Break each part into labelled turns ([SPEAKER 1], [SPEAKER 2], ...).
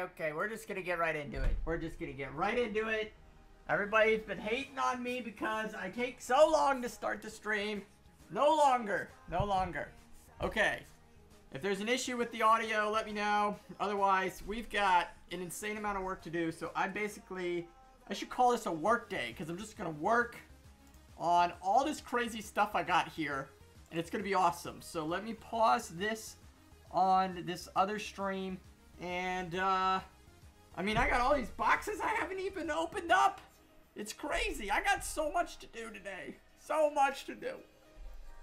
[SPEAKER 1] Okay. We're just gonna get right into it. We're just gonna get right into it. Everybody's been hating on me because I take so long to start the stream. No longer. No longer. Okay. If there's an issue with the audio, let me know. Otherwise, we've got an insane amount of work to do. So I should call this a work day because I'm just going to work on all this crazy stuff I got here. And it's going to be awesome. So let me pause this on this other stream. And, I mean, I got all these boxes I haven't even opened up. It's crazy. I got so much to do today. So much to do.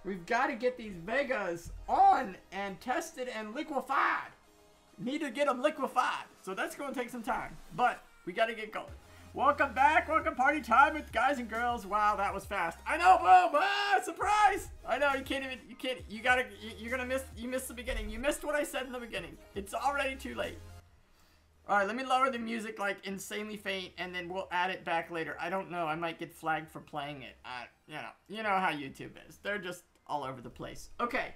[SPEAKER 1] We've got to get these Vegas on and tested and liquefied. Need to get them liquefied. So that's going to take some time. But we got to get going. Welcome back. Welcome party time with guys and girls. Wow, that was fast. I know, boom. Ah, surprise. I know, you missed the beginning. You missed what I said in the beginning. It's already too late. All right, let me lower the music like insanely faint, and then we'll add it back later. I don't know. I might get flagged for playing it. You know how YouTube is. They're just all over the place. Okay,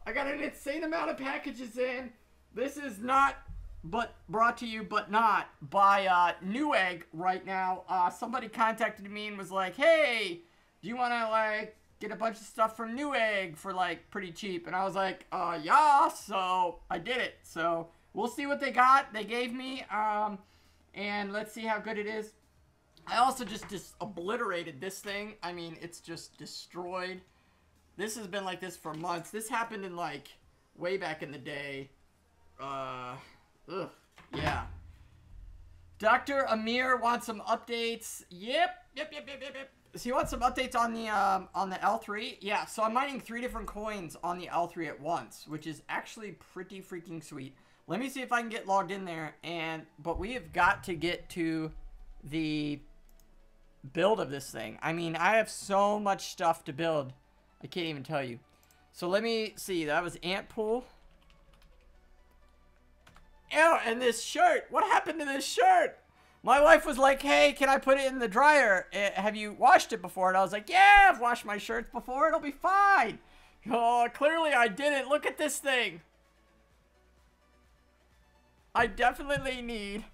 [SPEAKER 1] I got an insane amount of packages in. This is not brought to you, but not by Newegg right now. Somebody contacted me and was like, "Hey, do you want to like get a bunch of stuff from Newegg for like pretty cheap?" And I was like, yeah. So I did it. So we'll see what they got. They gave me, and let's see how good it is. I also just obliterated this thing. I mean, it's just destroyed. This has been like this for months. This happened in like way back in the day. Yeah. Dr. Amir wants some updates. Yep. So you want some updates on the L3? Yeah, so I'm mining 3 different coins on the L3 at once, which is actually pretty freaking sweet. Let me see if I can get logged in there, but we have got to get to the build of this thing. I mean, I have so much stuff to build. I can't even tell you. So let me see. That was Ant Pool. Ew, and this shirt. What happened to this shirt? My wife was like, "Hey, can I put it in the dryer? Have you washed it before?" And I was like, "Yeah, I've washed my shirts before. It'll be fine." Oh, clearly I didn't. Look at this thing. I definitely need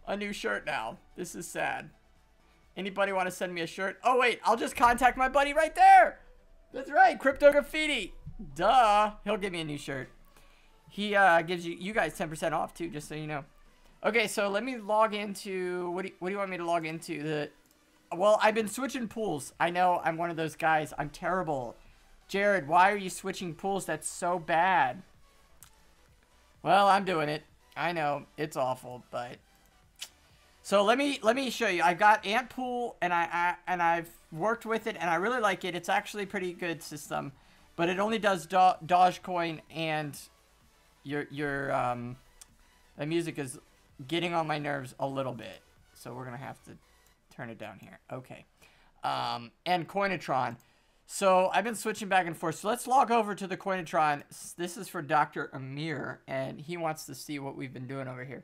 [SPEAKER 1] a new shirt now. This is sad. Anybody want to send me a shirt? Oh, wait. I'll just contact my buddy right there. That's right. Crypto Graffiti. Duh. He'll give me a new shirt. He gives you guys 10% off, too, just so you know. Okay, so let me log into... What do you want me to log into? Well, I've been switching pools. I know I'm one of those guys. I'm terrible. Jared, why are you switching pools? That's so bad. Well, I'm doing it. I know it's awful, but so let me show you. I've got Ant Pool, and I've worked with it, and I really like it. It's actually a pretty good system, but it only does Dogecoin, and the music is getting on my nerves a little bit, so we're gonna have to turn it down here. Okay, and Coinatron. So I've been switching back and forth. So let's log over to the Coinatron. This is for Dr. Amir, and he wants to see what we've been doing over here.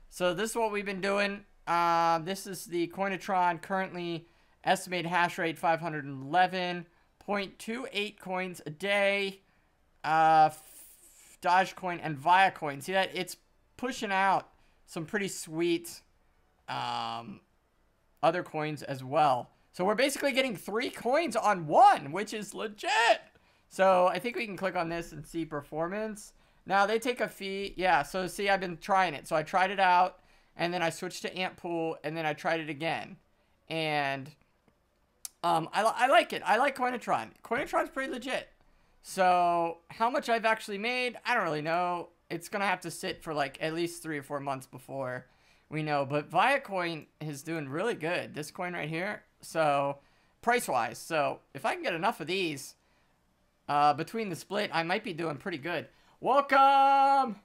[SPEAKER 1] So this is what we've been doing. This is the Coinatron. Currently, estimated hash rate 511.28 coins a day. Dogecoin and Viacoin. See that? It's pushing out some pretty sweet other coins as well. So we're basically getting 3 coins on 1, which is legit. So I think we can click on this and see performance. Now they take a fee. Yeah, so see, I've been trying it. So I tried it out, and then I switched to Ant Pool, and then I tried it again. And I like it. I like Coinatron. Coinatron's pretty legit. So how much I've actually made, I don't really know. It's going to have to sit for like at least 3 or 4 months before we know. But Viacoin is doing really good. This coin right here. So, price-wise. So, if I can get enough of these between the split, I might be doing pretty good. Welcome!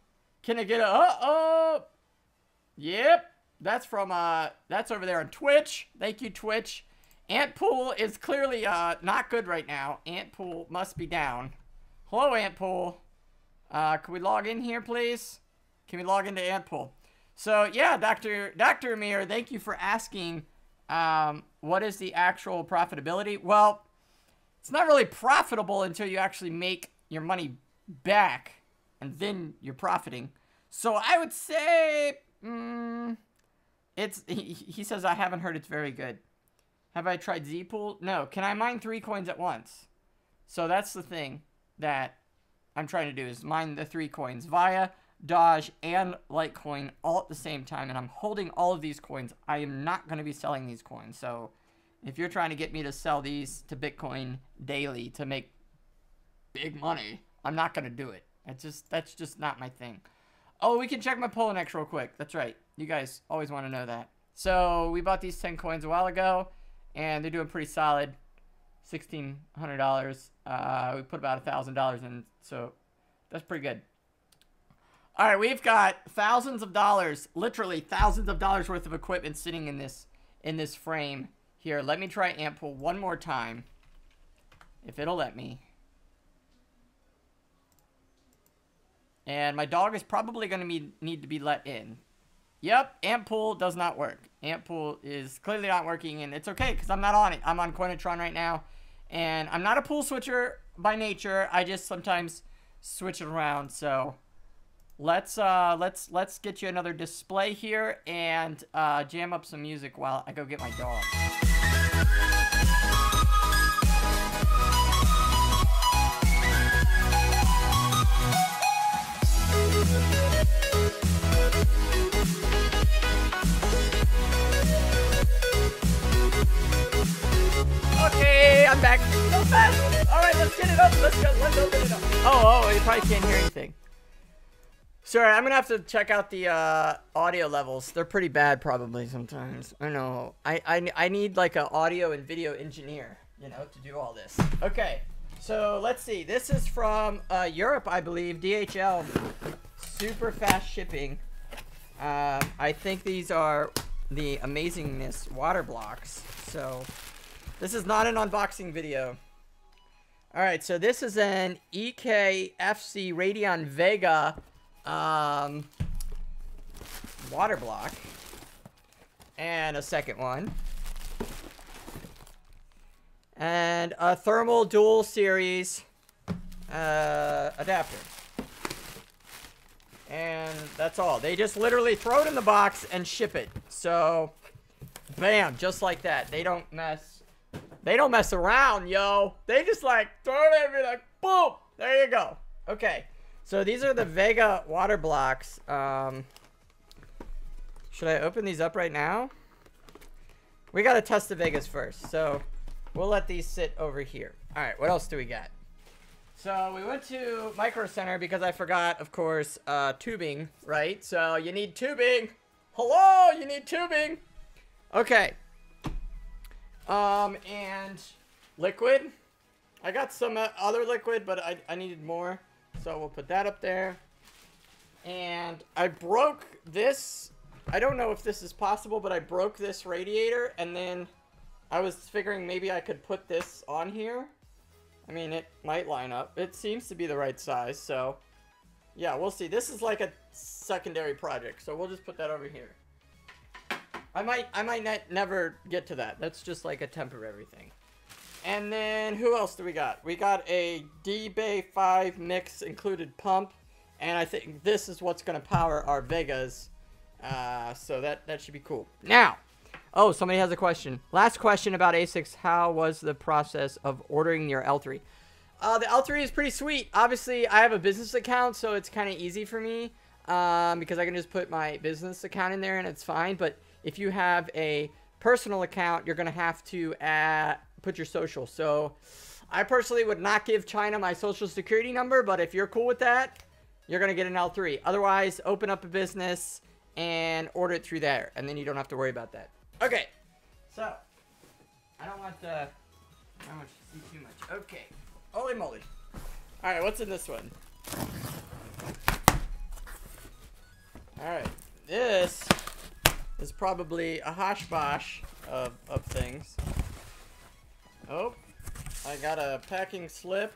[SPEAKER 1] Can I get a... Uh-oh! Yep. That's from, that's over there on Twitch. Thank you, Twitch. Ant Pool is clearly not good right now. Ant Pool must be down. Hello, Ant Pool. Can we log in here, please? Can we log into Ant Pool? So, yeah, Dr. Amir, thank you for asking... what is the actual profitability? Well, it's not really profitable until you actually make your money back, and then you're profiting. So I would say He says, I haven't heard it's very good. Have I tried Z-Pool? No. Can I mine 3 coins at once? So that's the thing that I'm trying to do, is mine the 3 coins via Doge and Litecoin all at the same time, and I'm holding all of these coins. I am not going to be selling these coins. So if you're trying to get me to sell these to Bitcoin daily to make big money, I'm not going to do it. That's just not my thing. Oh, we can check my Poloniex real quick. That's right. You guys always want to know that. So we bought these 10 coins a while ago, and they're doing pretty solid. $1,600. We put about $1,000 in, so that's pretty good. All right, we've got thousands of dollars, literally thousands of dollars worth of equipment sitting in this frame here. Let me try Ant Pool one more time, if it'll let me. And my dog is probably going to need to be let in. Yep, Ant Pool does not work. Ant Pool is clearly not working, and it's okay because I'm not on it. I'm on Coinatron right now, and I'm not a pool switcher by nature. I just sometimes switch it around. So let's get you another display here and jam up some music while I go get my dog. Okay, I'm back. So fast. All right, let's get it up. Let's open it up. Oh, you probably can't hear anything. Sorry, I'm gonna have to check out the audio levels. They're pretty bad, probably sometimes. I know. I need like an audio and video engineer, you know, to do all this. Okay, so let's see. This is from Europe, I believe. DHL, super fast shipping. I think these are the Amazingness water blocks. So this is not an unboxing video. All right, so this is an EKFC Radeon Vega water block, and a second one, and a thermal dual series adapter, and that's all. They just literally throw it in the box and ship it. So bam, just like that. They don't mess around, yo. They just like throw it at me, like boom, there you go. Okay, so these are the Vega water blocks. Should I open these up right now? We gotta test the Vegas first, so we'll let these sit over here. All right, what else do we got? So we went to Micro Center because I forgot, of course, tubing, right? So you need tubing. Hello, you need tubing. Okay. And liquid. I got some other liquid, but I needed more. So we'll put that up there. And I broke this. I don't know if this is possible, but I broke this radiator. And then I was figuring maybe I could put this on here. I mean, it might line up. It seems to be the right size. So yeah, we'll see. This is like a secondary project. So we'll just put that over here. I might never get to that. That's just like a temporary thing. And then who else do we got? We got a D-Bay 5 mix included pump, and I think this is what's going to power our Vegas. So that should be cool. Now, oh, somebody has a question. Last question about ASICs. How was the process of ordering your L3? The L3 is pretty sweet. Obviously, I have a business account, so it's kind of easy for me because I can just put my business account in there and it's fine. But if you have a personal account, you're going to have to put your social. So I personally would not give China my social security number, but if you're cool with that, you're going to get an L3. Otherwise, open up a business and order it through there, and then you don't have to worry about that. Okay, so I don't want to see too much. Okay, holy moly. All right, what's in this one? All right, this is probably a hosh-bosh of things. Oh, I got a packing slip,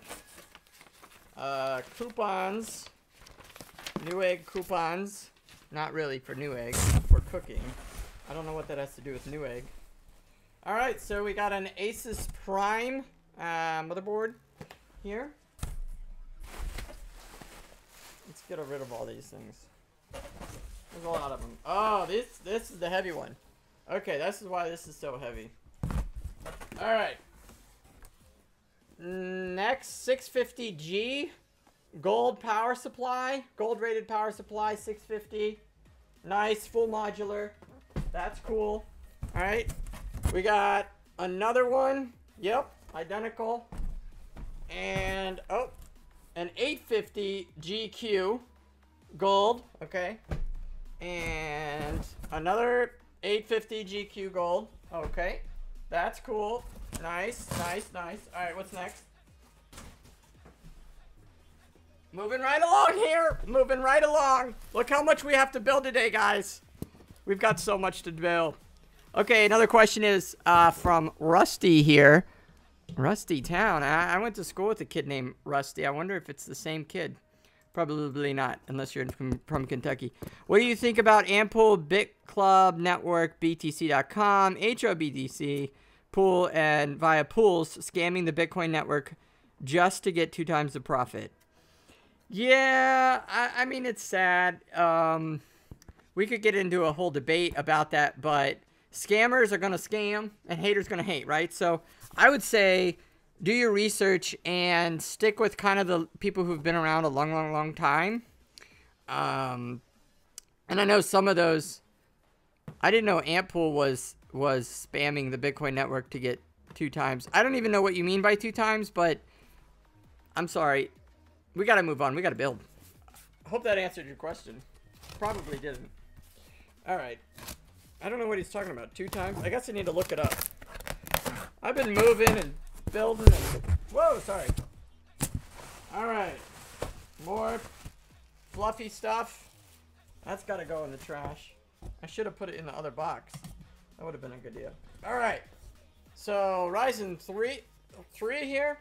[SPEAKER 1] coupons, Newegg coupons, not really for Newegg, for cooking. I don't know what that has to do with Newegg. Alright, so we got an Asus Prime motherboard here. Let's get rid of all these things. There's a lot of them. Oh, this is the heavy one. Okay, this is why this is so heavy. All right. Next, 650G. Gold power supply. Gold rated power supply, 650. Nice, full modular. That's cool. All right. We got another one. Yep, identical. And, oh, an 850 GQ. Gold, okay. And another 850 GQ gold. Okay. That's cool. Nice, nice, nice. All right, what's next? Moving right along here. Moving right along. Look how much we have to build today, guys. We've got so much to build. Okay, another question is from Rusty here. Rusty Town. I went to school with a kid named Rusty. I wonder if it's the same kid. Probably not, unless you're from Kentucky. What do you think about Ampool, BitClub Network, BTC.com, HOBDC, Pool, and via pools scamming the Bitcoin network just to get 2 times the profit? Yeah, I mean, it's sad. We could get into a whole debate about that, but scammers are going to scam and haters going to hate, right? So I would say do your research and stick with kind of the people who've been around a long, long, long time. And I know some of those, I didn't know Ampool was spamming the Bitcoin network to get 2 times. I don't even know what you mean by 2 times, but I'm sorry. We got to move on. We got to build. I hope that answered your question. Probably didn't. All right. I don't know what he's talking about. 2 times? I guess I need to look it up. I've been moving and building and... Whoa, sorry. All right. More fluffy stuff. That's got to go in the trash. I should have put it in the other box. That would have been a good deal. All right. So, Ryzen 3 here.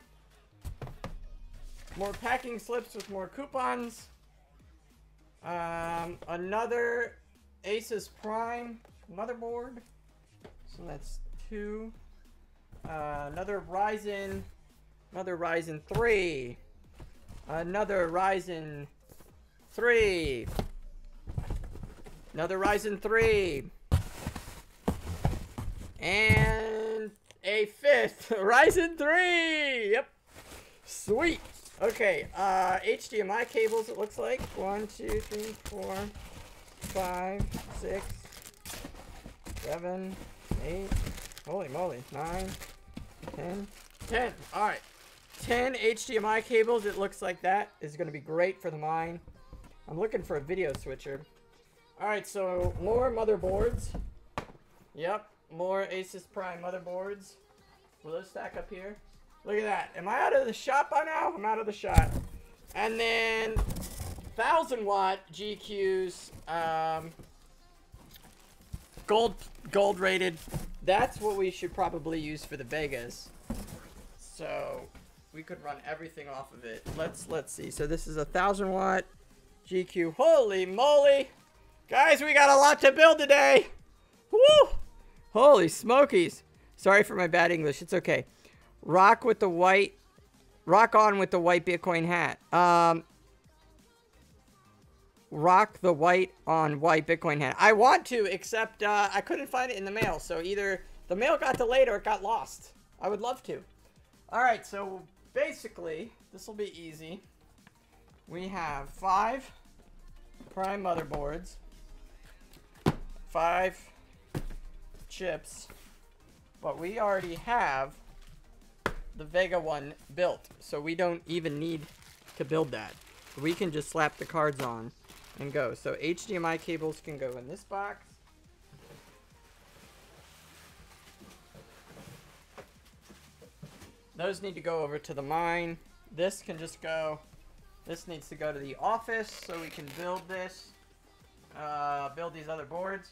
[SPEAKER 1] More packing slips with more coupons. Another Asus Prime motherboard. So that's 2. Another Ryzen 3. Another Ryzen 3. Another Ryzen 3. And a 5th Ryzen 3. Yep. Sweet. Okay, HDMI cables, it looks like. 1, 2, 3, 4, 5, 6, 7, 8, holy moly, 9, 10. All right, 10 HDMI cables. It looks like that is going to be great for the mine. I'm looking for a video switcher. All right, so more motherboards. Yep, more Asus Prime motherboards. Will those stack up here? Look at that. Am I out of the shot by now? I'm out of the shot. And then 1000 watt GQs, gold rated. That's what we should probably use for the Vegas. So we could run everything off of it. Let's see. So this is 1000 watt GQ. Holy moly, guys, we got a lot to build today. Woo! Holy smokies. Sorry for my bad English. It's okay. Rock on with the white Bitcoin hat. Rock the white on white Bitcoin hat. I want to, except I couldn't find it in the mail. So either the mail got delayed or it got lost. I would love to. All right, so basically, this will be easy. We have 5 Prime motherboards, 5 chips, but we already have the Vega one built, so we don't even need to build that. We can just slap the cards on and go. So HDMI cables can go in this box. Those need to go over to the mine. This can just go, this needs to go to the office so we can build this, build these other boards.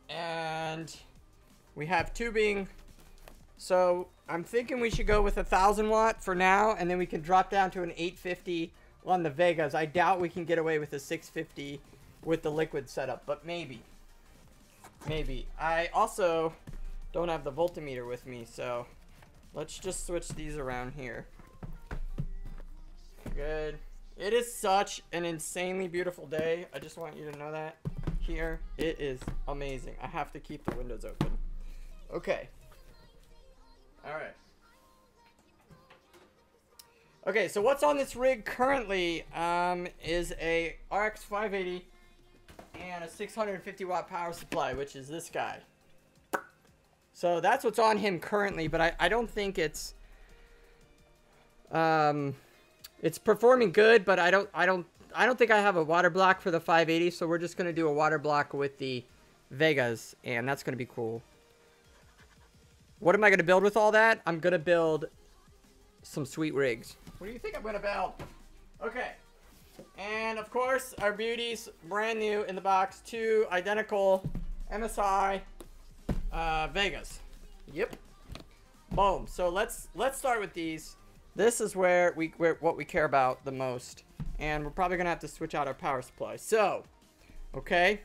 [SPEAKER 1] And we have tubing. So I'm thinking we should go with 1000 watt for now, and then we can drop down to an 850 on the Vegas. I doubt we can get away with a 650 with the liquid setup, but maybe. Maybe. I also don't have the voltmeter with me, so let's just switch these around here. Good. It is such an insanely beautiful day. I just want you to know that. Here, it is amazing. I have to keep the windows open. Okay. Alright. Okay, so what's on this rig currently is a RX 580 and a 650 watt power supply, which is this guy. So that's what's on him currently, but I don't think it's performing good, but I don't think I have a water block for the 580, so we're just gonna do a water block with the Vegas, and that's gonna be cool. What am I gonna build with all that? I'm gonna build some sweet rigs. What do you think I'm gonna build? Okay. And of course, our beauties, brand new in the box, 2 identical MSI Vegas. Yep. Boom. So let's start with these. This is where what we care about the most, and we're probably gonna have to switch out our power supply. So, okay,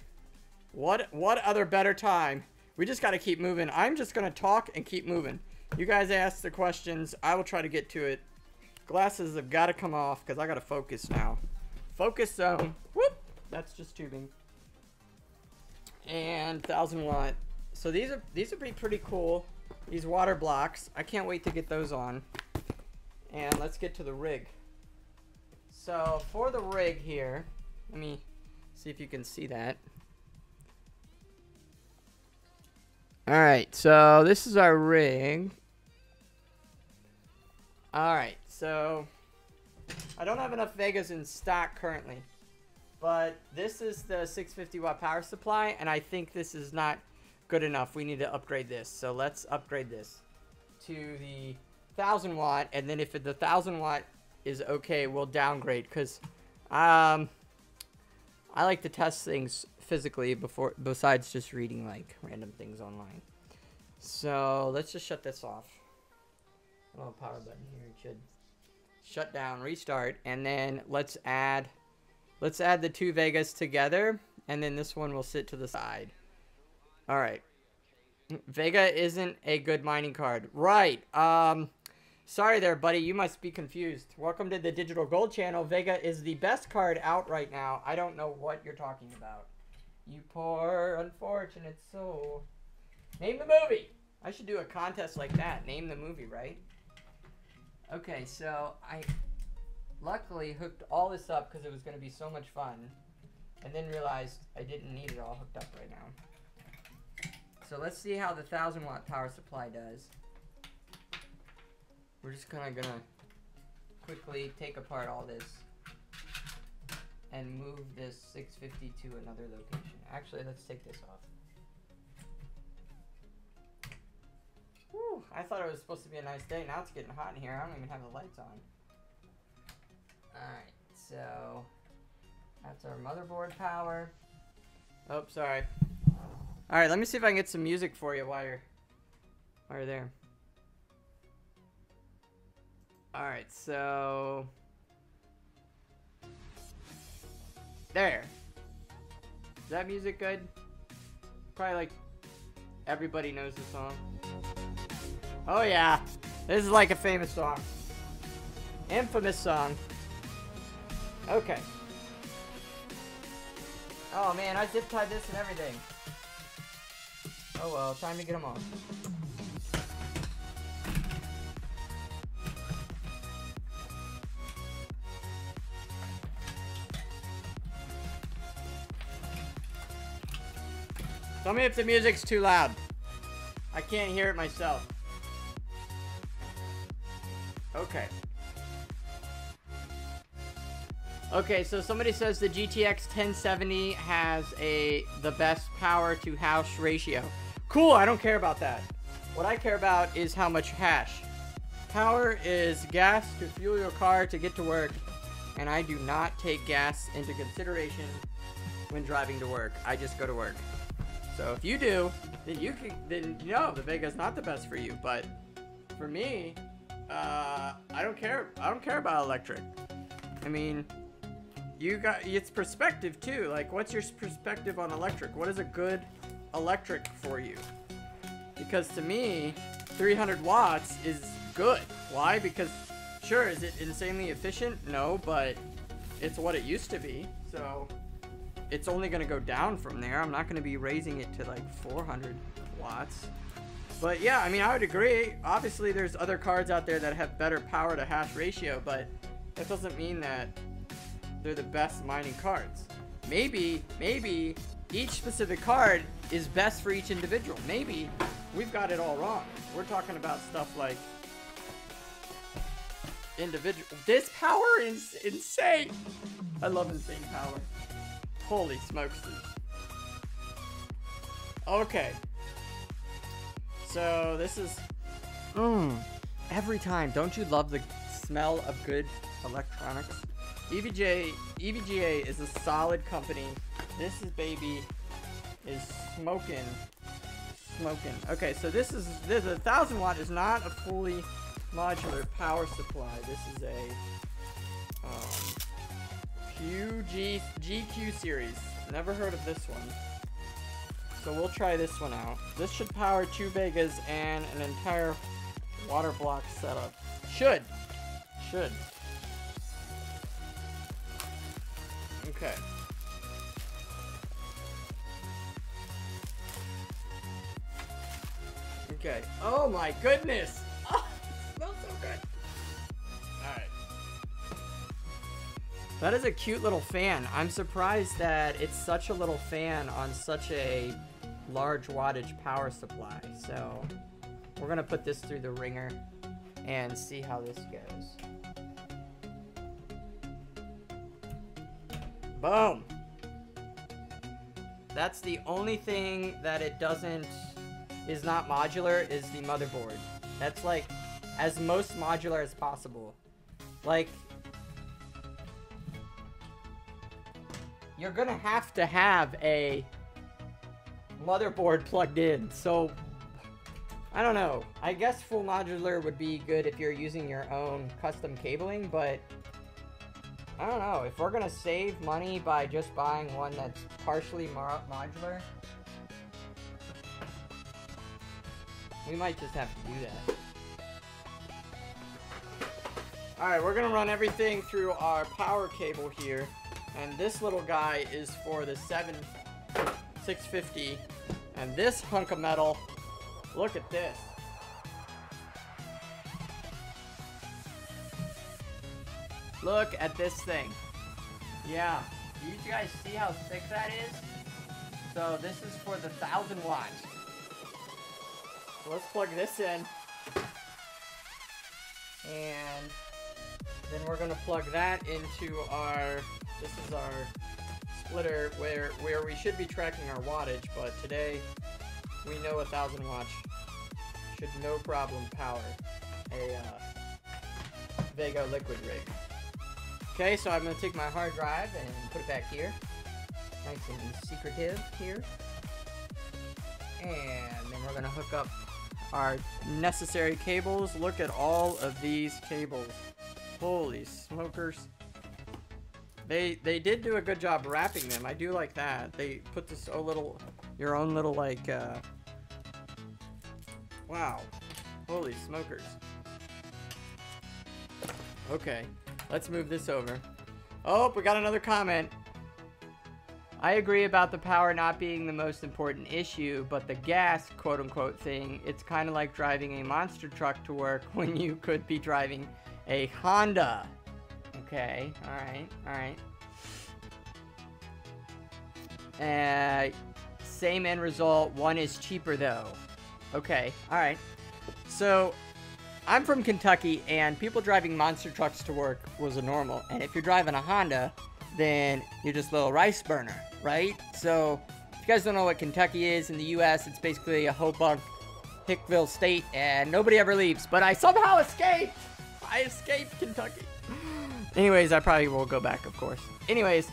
[SPEAKER 1] what other better time? We just gotta keep moving. I'm just gonna talk and keep moving. You guys ask the questions. I will try to get to it. Glasses have got to come off because I gotta focus now. Focus zone. Whoop. That's just tubing. And 1000 watt. So these would be pretty cool. These water blocks. I can't wait to get those on. And let's get to the rig. So for the rig here, let me see if you can see that. Alright, so this is our rig. Alright, so I don't have enough Vegas in stock currently, but this is the 650 watt power supply, and I think this is not good enough. We need to upgrade this. So let's upgrade this to the 1000 watt, and then if the 1000 watt is okay, we'll downgrade, because I like to test things physically besides just reading like random things online. So let's just shut this off. A little power button here, it should shut down, restart, and then let's add the 2 Vegas together, and then this one will sit to the side. All right. Vega isn't a good mining card. Right. Sorry there, buddy. You must be confused. Welcome to the Digital Gold channel. Vega is the best card out right now. I don't know what you're talking about. You poor unfortunate soul. Name the movie. I should do a contest like that. Name the movie, right? Okay, so I luckily hooked all this up because it was going to be so much fun. And then realized I didn't need it all hooked up right now. So let's see how the 1000 watt power supply does. We're just gonna quickly take apart all this and move this 650 to another location. Actually, let's take this off. Whew, I thought it was supposed to be a nice day. Now it's getting hot in here. I don't even have the lights on. Alright, so that's our motherboard power. Oh, sorry. Alright, let me see if I can get some music for you while you're there. Alright, so there. Is that music good? Probably like everybody knows the song. Oh yeah, this is like a famous song. Infamous song. Okay. Oh man, I zip tied this and everything. Oh well, time to get them off. Tell me if the music's too loud. I can't hear it myself. Okay. Okay, so somebody says the GTX 1070 has the best power to hash ratio. Cool, I don't care about that. What I care about is how much hash. Power is gas to fuel your car to get to work, and I do not take gas into consideration when driving to work. I just go to work. So if you do, then you know the Vega's not the best for you. But for me, I don't care. I don't care about electric. I mean, it's perspective too. Like, what's your perspective on electric? What is a good electric for you? Because to me, 300 watts is good. Why? Because sure, is it insanely efficient? No, but it's what it used to be. So it's only going to go down from there. I'm not going to be raising it to like 400 watts. But yeah, I mean, I would agree. Obviously, there's other cards out there that have better power to hash ratio, but that doesn't mean that they're the best mining cards. Maybe each specific card is best for each individual. Maybe we've got it all wrong. We're talking about stuff like individual. This power is insane. I love insane power. Holy smokes. Okay. So this is every time. Don't you love the smell of good electronics? EVGA is a solid company. This is baby is smoking. Okay, so this 1000 watt is not a fully modular power supply. This is a GQ series. Never heard of this one. So we'll try this one out. This should power 2 Vegas and an entire water block setup. Should. Okay. Okay. Oh my goodness! Oh, it smells so good. Alright. That is a cute little fan. I'm surprised that it's such a little fan on such a large wattage power supply. So we're gonna put this through the ringer and see how this goes. Boom. That's the only thing that it is not modular is the motherboard. That's like as most modular as possible. Like, you're gonna have to have a motherboard plugged in. So I don't know. I guess full modular would be good if you're using your own custom cabling, but I don't know. If we're gonna save money by just buying one that's partially modular, we might just have to do that. Alright, we're gonna run everything through our power cable here. And this little guy is for the 650. And this hunk of metal, look at this. Look at this thing. Yeah. Do you guys see how thick that is? So this is for the 1000 watts. So let's plug this in. And then we're gonna plug that into our, this is our splitter where we should be tracking our wattage, but today we know 1000 watts should no problem power a Vega liquid rig. Okay, so I'm gonna take my hard drive and put it back here. Nice and secretive here. And then we're gonna hook up our necessary cables. Look at all of these cables. Holy smokers. They did do a good job wrapping them. I do like that. They put this your own little like, wow. Holy smokers. Okay, let's move this over. Oh, we got another comment. I agree about the power not being the most important issue, but the gas, quote-unquote, thing, it's kind of like driving a monster truck to work when you could be driving a Honda. Okay, alright. Same end result, one is cheaper though. Okay, alright. So, I'm from Kentucky, and people driving monster trucks to work was a normal. And if you're driving a Honda, then you're just a little rice burner, right? So, if you guys don't know what Kentucky is in the U.S., it's basically a Hobuck, Hickville state, and nobody ever leaves. But I somehow escaped! I escaped Kentucky. Anyways, I probably will go back, of course. Anyways,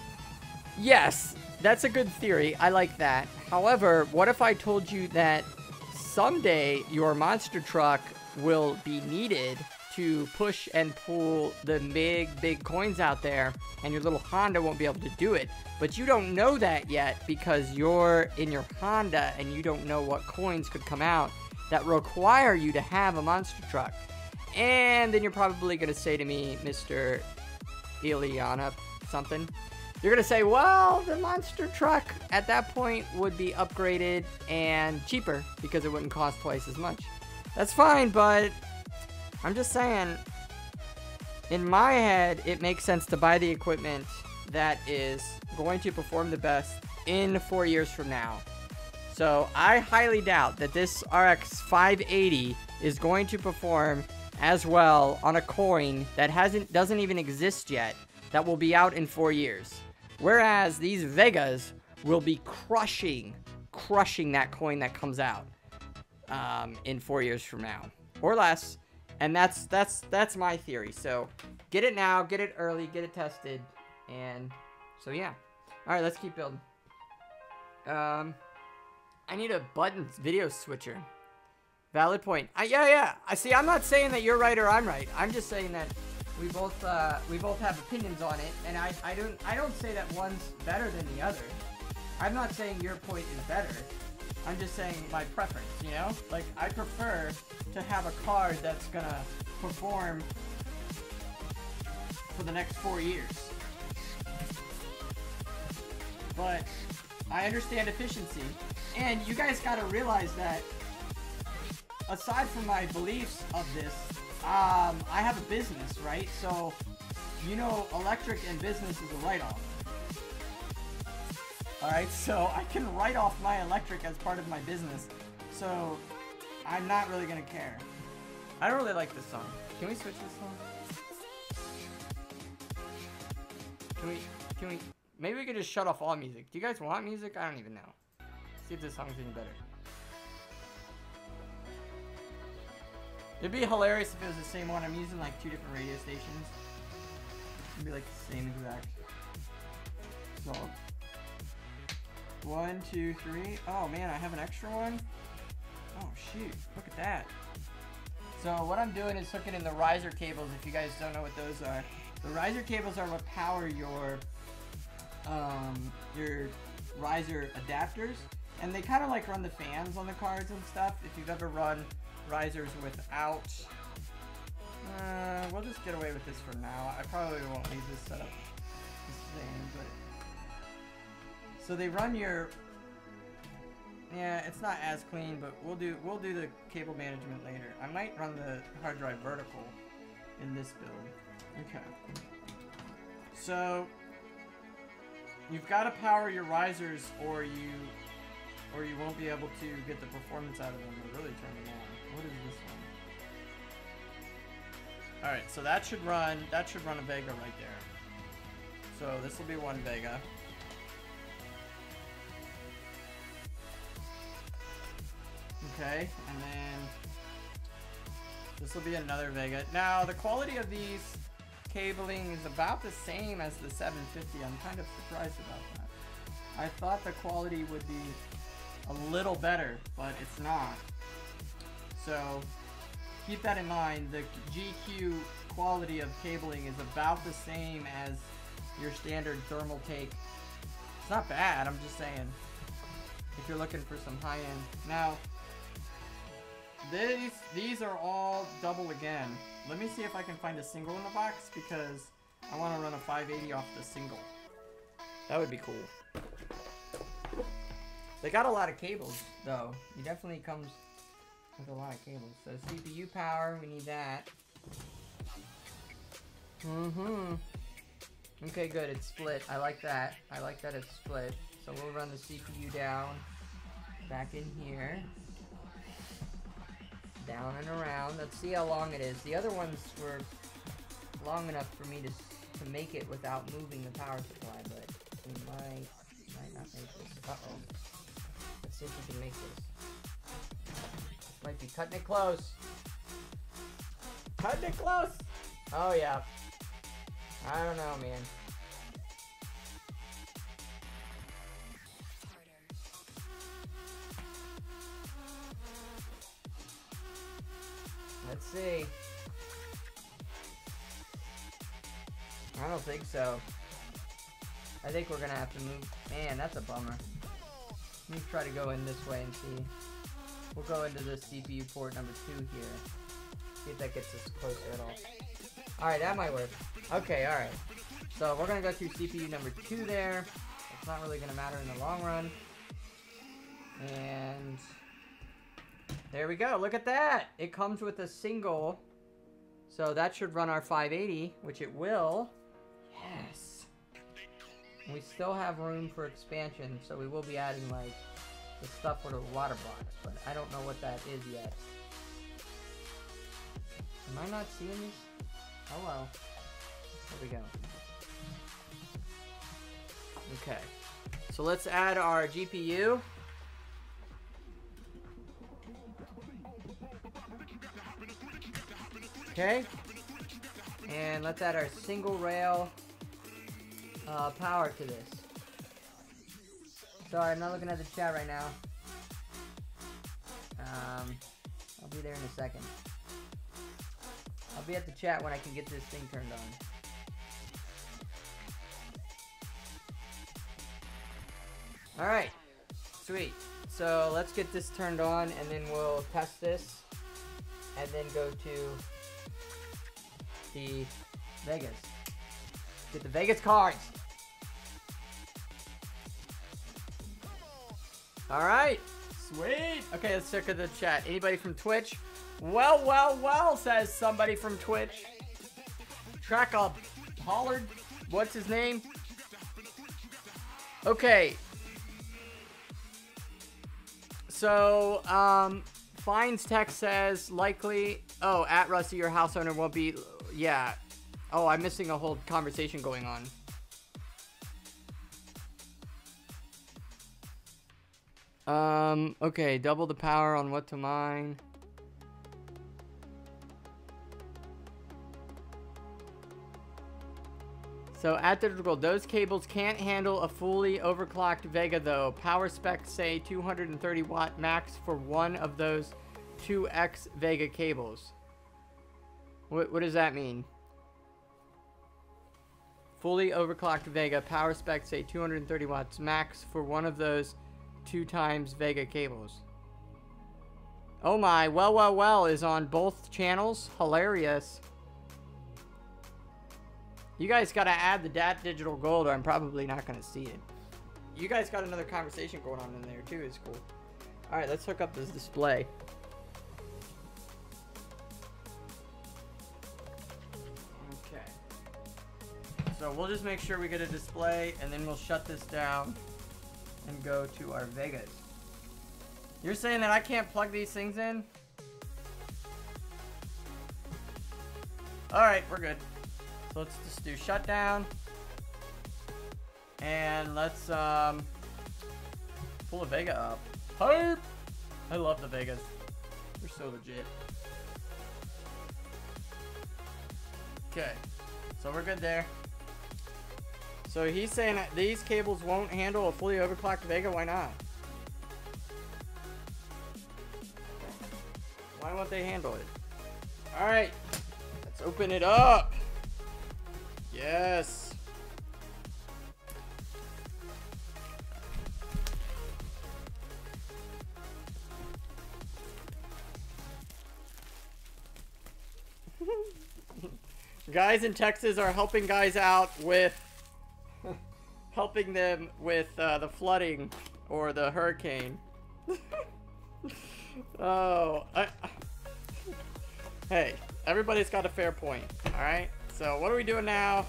[SPEAKER 1] yes, that's a good theory. I like that. However, what if I told you that someday your monster truck will be needed to push and pull the big coins out there, and your little Honda won't be able to do it? But you don't know that yet because you're in your Honda and you don't know what coins could come out that require you to have a monster truck. And then you're probably going to say to me, Mr. Ileana something. You're going to say, well, the monster truck at that point would be upgraded and cheaper because it wouldn't cost twice as much. That's fine, but I'm just saying, in my head, it makes sense to buy the equipment that is going to perform the best in 4 years from now. So I highly doubt that this RX 580 is going to perform as well on a coin that doesn't even exist yet, that will be out in 4 years. Whereas these Vegas will be crushing that coin that comes out in 4 years from now or less. And that's my theory. So get it now, get it early, get it tested, and so yeah. All right, let's keep building. I need a button video switcher. Valid point. Yeah. I see. I'm not saying that you're right or I'm right. I'm just saying that we both have opinions on it, and I don't say that one's better than the other. I'm not saying your point is better. I'm just saying my preference, you know? Like, I prefer to have a card that's gonna perform for the next 4 years. But I understand efficiency, and you guys gotta realize that aside from my beliefs of this, I have a business, right? So, you know, electric and business is a write-off. Alright, so I can write off my electric as part of my business. So, I'm not really gonna care. I don't really like this song. Can we switch this song? Can we, maybe we could just shut off all music. Do you guys want music? I don't even know. See if this song's any better. It'd be hilarious if it was the same one. I'm using like 2 different radio stations. It'd be like the same exact. So, 1, 2, 3. Oh man, I have an extra one. Oh shoot, look at that. So what I'm doing is hooking in the riser cables. If you guys don't know what those are, the riser cables are what power your riser adapters, and they kind of like run the fans on the cards and stuff. If you've ever run risers without, we'll just get away with this for now. I probably won't leave this setup the same, but so they run your, yeah, it's not as clean, but we'll do the cable management later. I might run the hard drive vertical in this build. Okay. So you've got to power your risers, or you won't be able to get the performance out of them or really turn them on. What is this one? All right, so that should run a Vega right there. So this will be one Vega. Okay, and then this will be another Vega. Now, the quality of these cabling is about the same as the 750. I'm kind of surprised about that. I thought the quality would be a little better, but it's not. So, keep that in mind. The GQ quality of cabling is about the same as your standard thermal take. It's not bad, I'm just saying, if you're looking for some high-end. Now, these are all double again. Let me see if I can find a single in the box, because I want to run a 580 off the single. That would be cool. They got a lot of cables, though. He definitely comes with a lot of cables. So CPU power, we need that. Okay, good, it's split. I like that. I like that it's split. So we'll run the CPU down, back in here. Down and around. Let's see how long it is. The other ones were long enough for me to make it without moving the power supply, but we might not make this. Uh-oh. Let's see if we can make this. Might be cutting it close. Cutting it close! Oh, yeah. I don't know, man. Let's see. I don't think so. I think we're gonna have to move. Man, that's a bummer. Let me try to go in this way and see. We'll go into the CPU port number 2 here. See if that gets us closer at all. Alright, that might work. Okay, alright. So we're going to go to CPU number 2 there. It's not really going to matter in the long run. And there we go. Look at that. It comes with a single. So that should run our 580, which it will. Yes. We still have room for expansion, so we will be adding like the stuff for the water box, but I don't know what that is yet. Am I not seeing this? Oh well. There we go. Okay. So let's add our GPU. Okay. And let's add our single rail power to this. Sorry, I'm not looking at the chat right now. I'll be there in a second. I'll be at the chat when I can get this thing turned on. Alright. Sweet. So let's get this turned on and then we'll test this. And then go to the Vegas. Get the Vegas cards. Alright. Sweet. Okay, let's check out the chat. Anybody from Twitch? Well, well, well, says somebody from Twitch. Track up Hollard. What's his name? Okay. So, Fine's text says likely. Oh, at Rusty, your house owner won't be. Yeah. Oh, I'm missing a whole conversation going on. Okay, double the power on what to mine. So at Digital, those cables can't handle a fully overclocked Vega though. Power specs say 230 watt max for one of those 2X Vega cables. What does that mean? Fully overclocked Vega, power specs say 230 watts max for one of those 2x Vega cables. Oh my, well, well, well is on both channels. Hilarious. You guys gotta add the DAT Digital Gold or I'm probably not gonna see it. You guys got another conversation going on in there too, it's cool. Alright, let's hook up this display. Okay. So we'll just make sure we get a display and then we'll shut this down and go to our Vegas. You're saying that I can't plug these things in? Alright, we're good. So let's just do shutdown. And let's pull a Vega up. Hype! I love the Vegas. They're so legit. Okay. So we're good there. So he's saying that these cables won't handle a fully overclocked Vega. Why not? Why won't they handle it? Alright. Let's open it up. Yes. Guys in Texas are helping guys out with helping them with the flooding or the hurricane. Oh, hey, everybody's got a fair point. All right. So what are we doing now?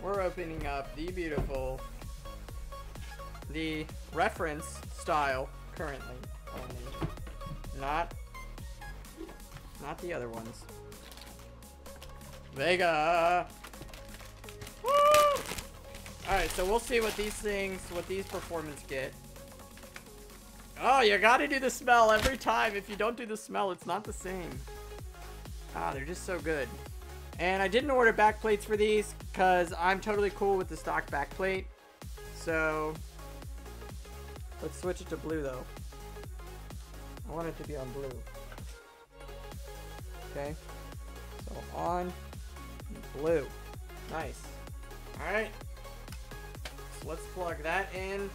[SPEAKER 1] We're opening up the beautiful, the reference style currently only, not the other ones. Vega. Woo! All right, so we'll see what these things, what these performance get. Oh, you gotta do the smell every time. If you don't do the smell, it's not the same. Ah, they're just so good. And I didn't order backplates for these because I'm totally cool with the stock backplate. So let's switch it to blue though. I want it to be on blue. Okay. So on blue. Nice. Alright. So let's plug that in.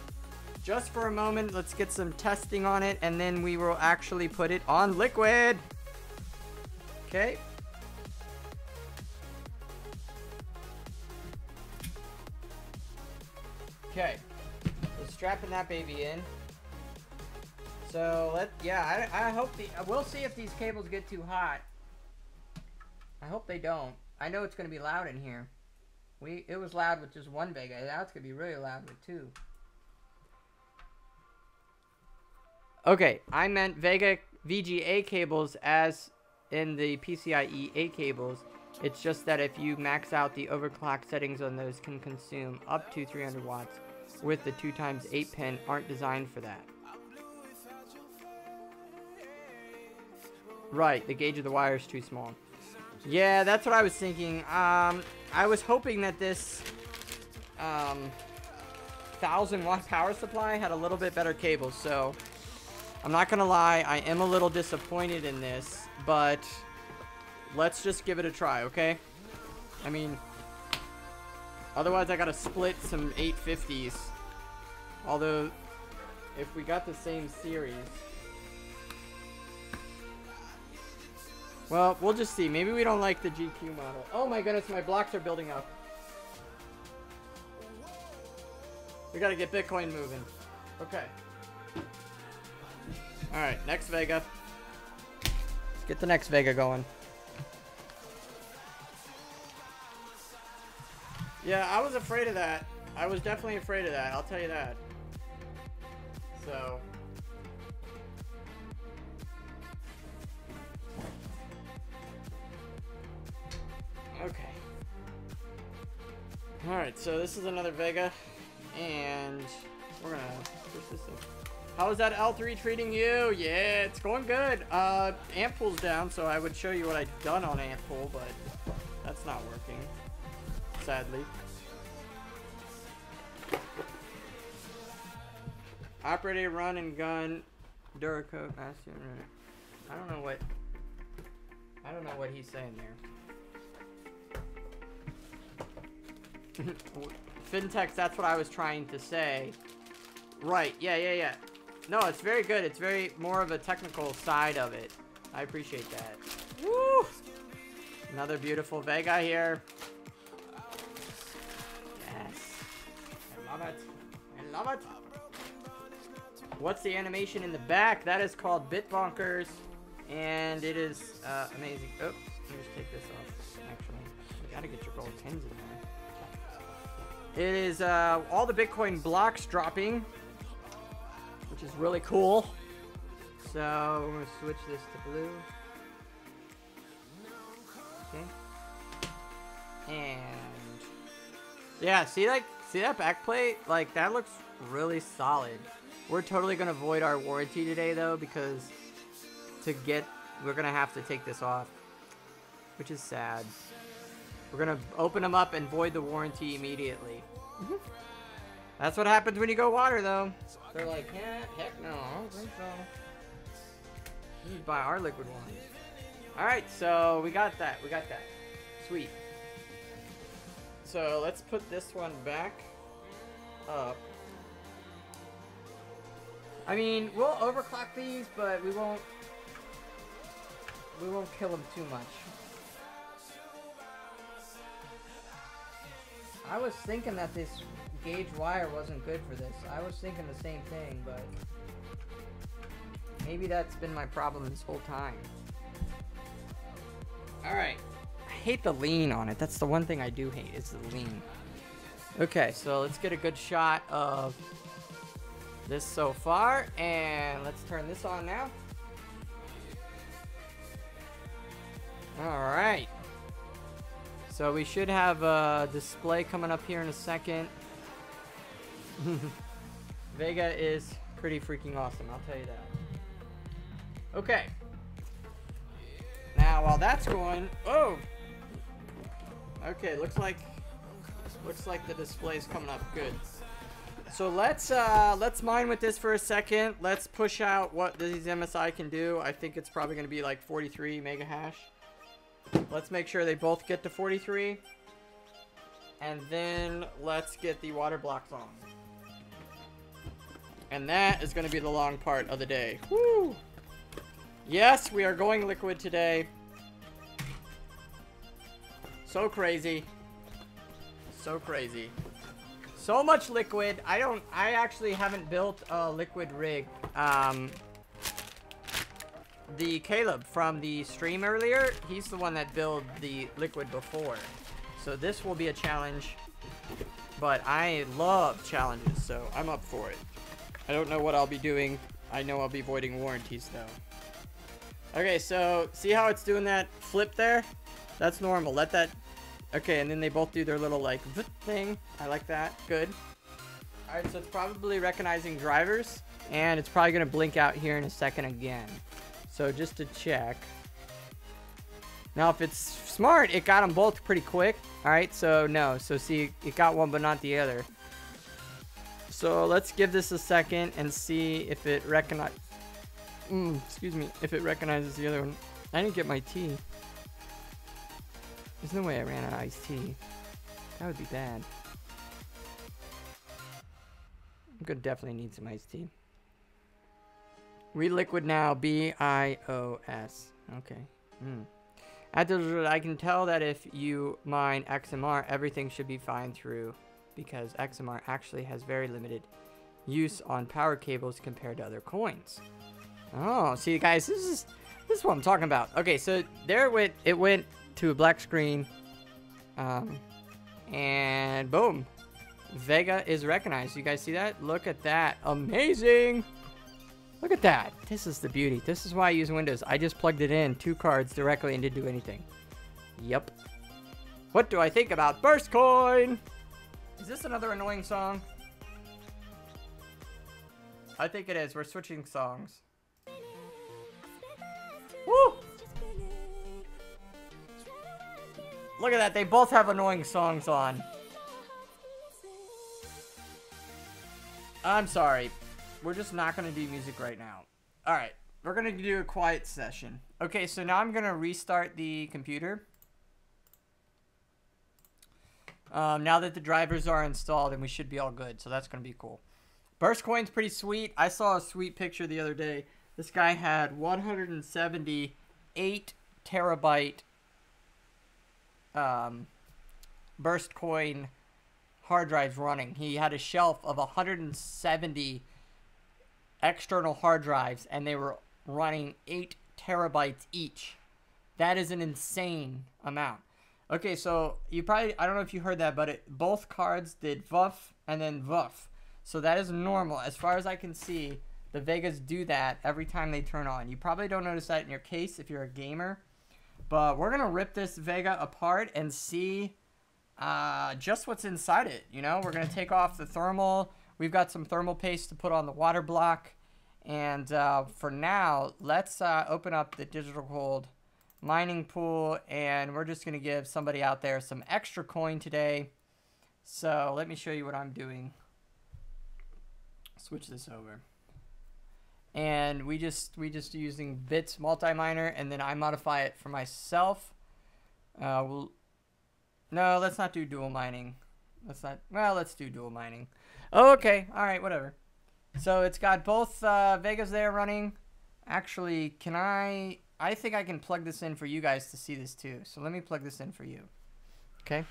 [SPEAKER 1] Just for a moment, let's get some testing on it and then we will actually put it on liquid. Okay. Okay. So strapping that baby in. So I hope we'll see if these cables get too hot. I hope they don't. I know it's gonna be loud in here. It was loud with just one Vega. Now it's gonna be really loud with two. Okay, I meant Vega VGA cables as in the PCIe 8 cables. It's just that if you max out the overclock settings on those, can consume up to 300 watts with the 2x8 pin aren't designed for that. Right, the gauge of the wire is too small. Yeah, that's what I was thinking. I was hoping that this 1000-watt power supply had a little bit better cables, so I'm not gonna lie, I am a little disappointed in this, but let's just give it a try, okay? I mean, otherwise I gotta split some 850s. Although, if we got the same series, well, we'll just see. Maybe we don't like the GQ model. Oh my goodness, my blocks are building up. We gotta get Bitcoin moving. Okay. Alright, next Vega. Let's get the next Vega going. Yeah, I was afraid of that. I was definitely afraid of that, I'll tell you that. So... okay. Alright, so this is another Vega. And we're gonna push this in. How is that L3 treating you? Yeah, it's going good. Amp pool's down, so I would show you what I've done on amp pool, but that's not working, sadly. Operator run and gun Duracoat. I don't know what he's saying there. Fintex, that's what I was trying to say. Right, yeah. No, it's very good. It's very more of a technical side of it. I appreciate that. Woo! Another beautiful Vega here. Yes. I love it. I love it. What's the animation in the back? That is called Bit Bonkers. And it is amazing. Oh, let me just take this off. Actually, you gotta get your gold pins in there. It is all the Bitcoin blocks dropping, which is really cool. So we're gonna switch this to blue. Okay. And yeah, see that backplate? Like, that looks really solid. We're totally gonna void our warranty today though, because we're gonna have to take this off, which is sad. We're gonna open them up and void the warranty immediately. That's what happens when you go water, though. They're like, yeah, heck no, I don't think so. You need to buy our liquid ones. Alright, so we got that. Sweet. So let's put this one back up. I mean, we'll overclock these, but we won't kill them too much. I was thinking that this gauge wire wasn't good for this. I was thinking the same thing, but maybe that's been my problem this whole time. Alright. I hate the lean on it. That's the one thing I do hate, is the lean. Okay, so let's get a good shot of this so far, and let's turn this on now. Alright. So we should have a display coming up here in a second. Vega is pretty freaking awesome, I'll tell you that. Okay. Now while that's going, oh. Okay, looks like the display's coming up good. So let's mine with this for a second. Let's push out what these MSI can do. I think it's probably going to be like 43 mega hash. Let's make sure they both get to 43. And then let's get the water blocks on. And that is going to be the long part of the day. Woo! Yes, we are going liquid today. So crazy. So crazy. So much liquid. I actually haven't built a liquid rig. The Caleb from the stream earlier, he's the one that built the liquid before. So this will be a challenge. But I love challenges, so I'm up for it. I don't know what I'll be doing. I know I'll be voiding warranties, though. Okay, so see how it's doing that flip there? That's normal. Let that... Okay, and then they both do their little, like, thing. I like that. Good. Alright, so it's probably recognizing drivers. And it's probably going to blink out here in a second again. So just to check. Now, if it's smart, it got them both pretty quick. Alright, so no. So see, it got one but not the other. So let's give this a second and see if it recognizes... excuse me. If it recognizes the other one. I didn't get my tea. There's no way I ran out of iced tea. That would be bad. I'm gonna definitely need some iced tea. Read liquid now. BIOS. Okay. I can tell that if you mine XMR, everything should be fine through, because XMR actually has very limited use on power cables compared to other coins. Oh, see guys, this is what I'm talking about. Okay, so there it went to a black screen, and boom, Vega is recognized. You guys see that? Look at that. Amazing. Look at that. This is the beauty. This is why I use Windows. I just plugged it in, 2 cards directly, and didn't do anything. Yep. What do I think about Burst Coin? Is this another annoying song? I think it is. We're switching songs. Woo! Look at that. They both have annoying songs on. I'm sorry. We're just not going to do music right now. Alright. We're going to do a quiet session. Okay, so now I'm going to restart the computer. Now that the drivers are installed, and we should be all good. So that's going to be cool. Burst Coin's pretty sweet. I saw a sweet picture the other day. This guy had 178 terabyte Burst Coin hard drives running. He had a shelf of 170 external hard drives, and they were running 8 terabytes each. That is an insane amount. Okay, so you probably, I don't know if you heard that, but both cards did vuff and then vuff. So that is normal. As far as I can see, the Vegas do that every time they turn on. You probably don't notice that in your case if you're a gamer. But we're going to rip this Vega apart and see just what's inside it. You know, we're going to take off the thermal. We've got some thermal paste to put on the water block. And for now, let's open up the digital gold mining pool. And we're just going to give somebody out there some extra coin today. So let me show you what I'm doing. Switch this over. And we just using bits multi-miner, and then I modify it for myself. No, let's not do dual mining. Let's do dual mining. Oh, okay, all right, whatever. So it's got both Vegas there running. Actually, I think I can plug this in for you guys to see this too. So let me plug this in for you. Okay.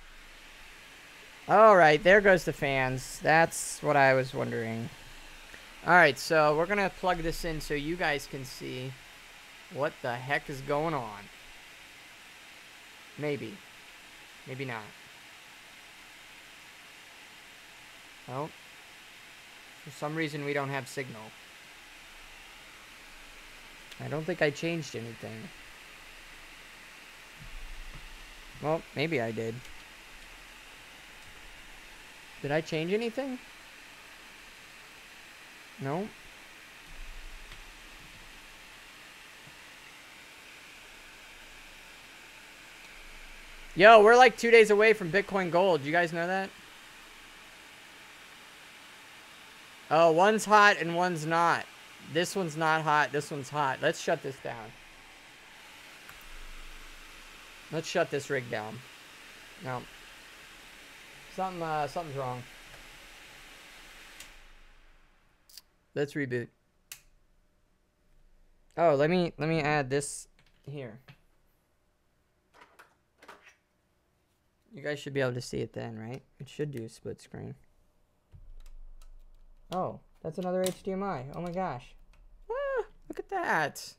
[SPEAKER 1] All right, there goes the fans. That's what I was wondering. Alright, so we're going to plug this in so you guys can see what the heck is going on. Maybe. Maybe not. Oh. For some reason we don't have signal. I don't think I changed anything. Well, maybe I did. Did I change anything? No. Yo, we're like 2 days away from Bitcoin Gold. You guys know that? Oh, one's hot and one's not. This one's not hot. This one's hot. Let's shut this down. Let's shut this rig down. No. Something's wrong. Let's reboot. Oh, let me add this here. You guys should be able to see it then, right? It should do split screen. Oh, that's another HDMI. Oh my gosh. Ah, look at that.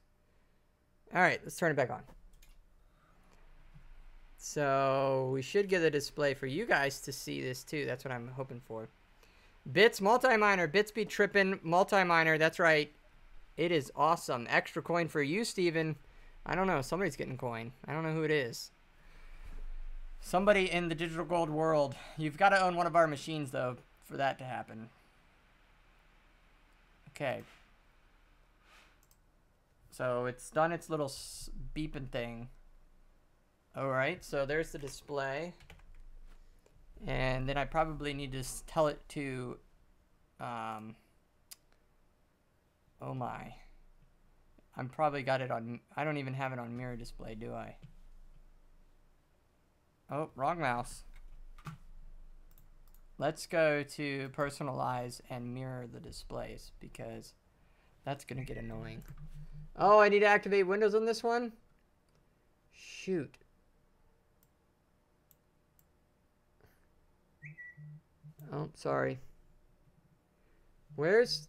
[SPEAKER 1] All right, let's turn it back on. So we should get a display for you guys to see this too. That's what I'm hoping for. Bits multi-miner, bits be tripping multi-miner. That's right. It is awesome. Extra coin for you, Steven. I don't know. Somebody's getting coin. I don't know who it is. Somebody in the digital gold world. You've got to own one of our machines, though, for that to happen. Okay. So it's done its little beeping thing. All right. So there's the display. And then I probably need to tell it to, oh my. I'm probably got it on, I don't even have it on mirror display, do I? Oh, wrong mouse. Let's go to personalize and mirror the displays because that's going to get annoying. Oh, I need to activate Windows on this one? Shoot. Oh, sorry. Where's...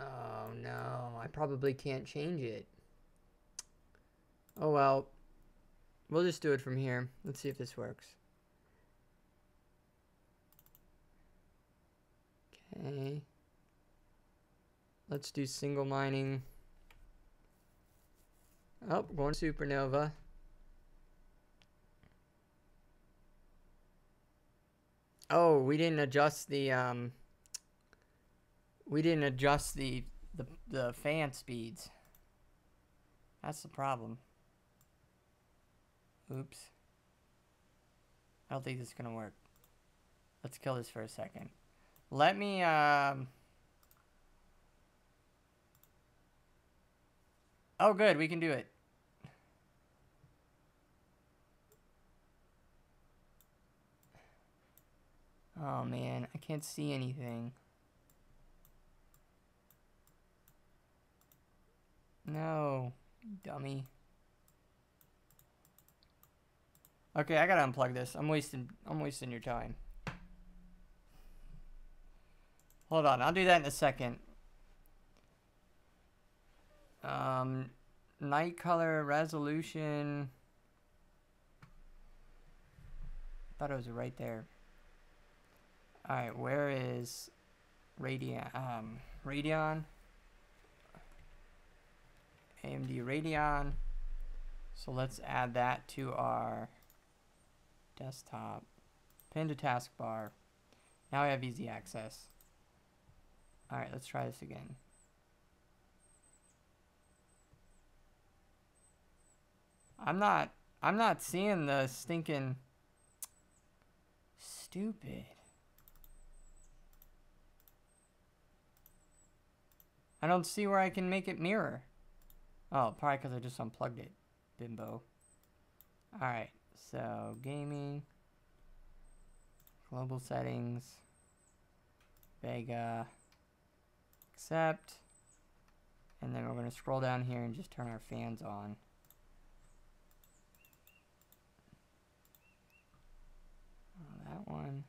[SPEAKER 1] Oh, no. I probably can't change it. Oh, well. We'll just do it from here. Let's see if this works. Okay. Let's do single mining. Oh, going to supernova. Oh, we didn't adjust the the fan speeds. That's the problem. Oops. I don't think this is gonna work. Let's kill this for a second. Let me oh good, we can do it. Oh man, I can't see anything. No, dummy. Okay, I gotta unplug this. I'm wasting your time. Hold on, I'll do that in a second. Night color resolution. Thought it was right there. All right, where is Radeon? Radeon. AMD Radeon. So let's add that to our desktop. Pin to taskbar. Now I have easy access. All right, let's try this again. I'm not seeing the stinking stupid. I don't see where I can make it mirror. Oh, probably because I just unplugged it. Bimbo. Alright, so gaming. Global settings. Vega. Accept. And then we're going to scroll down here and just turn our fans on. Oh, that one.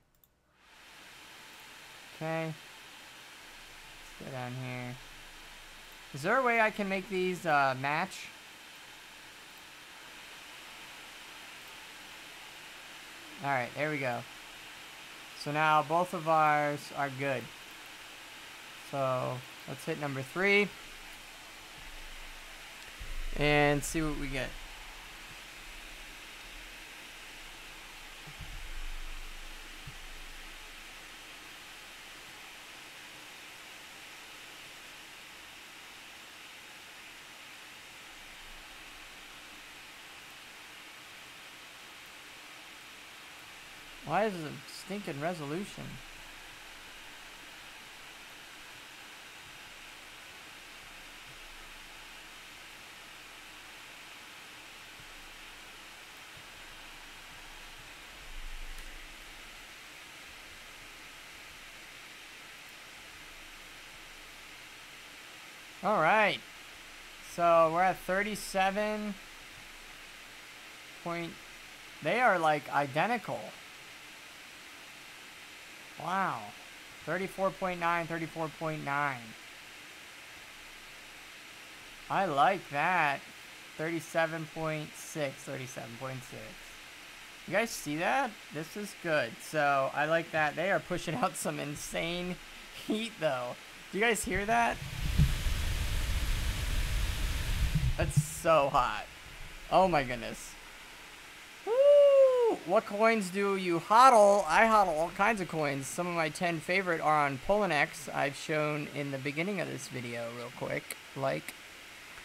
[SPEAKER 1] Okay. Let's go down here. Is there a way I can make these match? Alright, there we go. So now both of ours are good. So let's hit number 3. And see what we get. Why is it a stinking resolution? All right. So we're at 37 point. They are like identical. Wow. 34.9, 34.9. I like that. 37.6, 37.6. You guys see that? This is good. So I like that. They are pushing out some insane heat though. Do you guys hear that? That's so hot. Oh my goodness. Woo! What coins do you hodl? I hodl all kinds of coins. Some of my 10 favorite are on Poloniex. I've shown in the beginning of this video real quick. Like.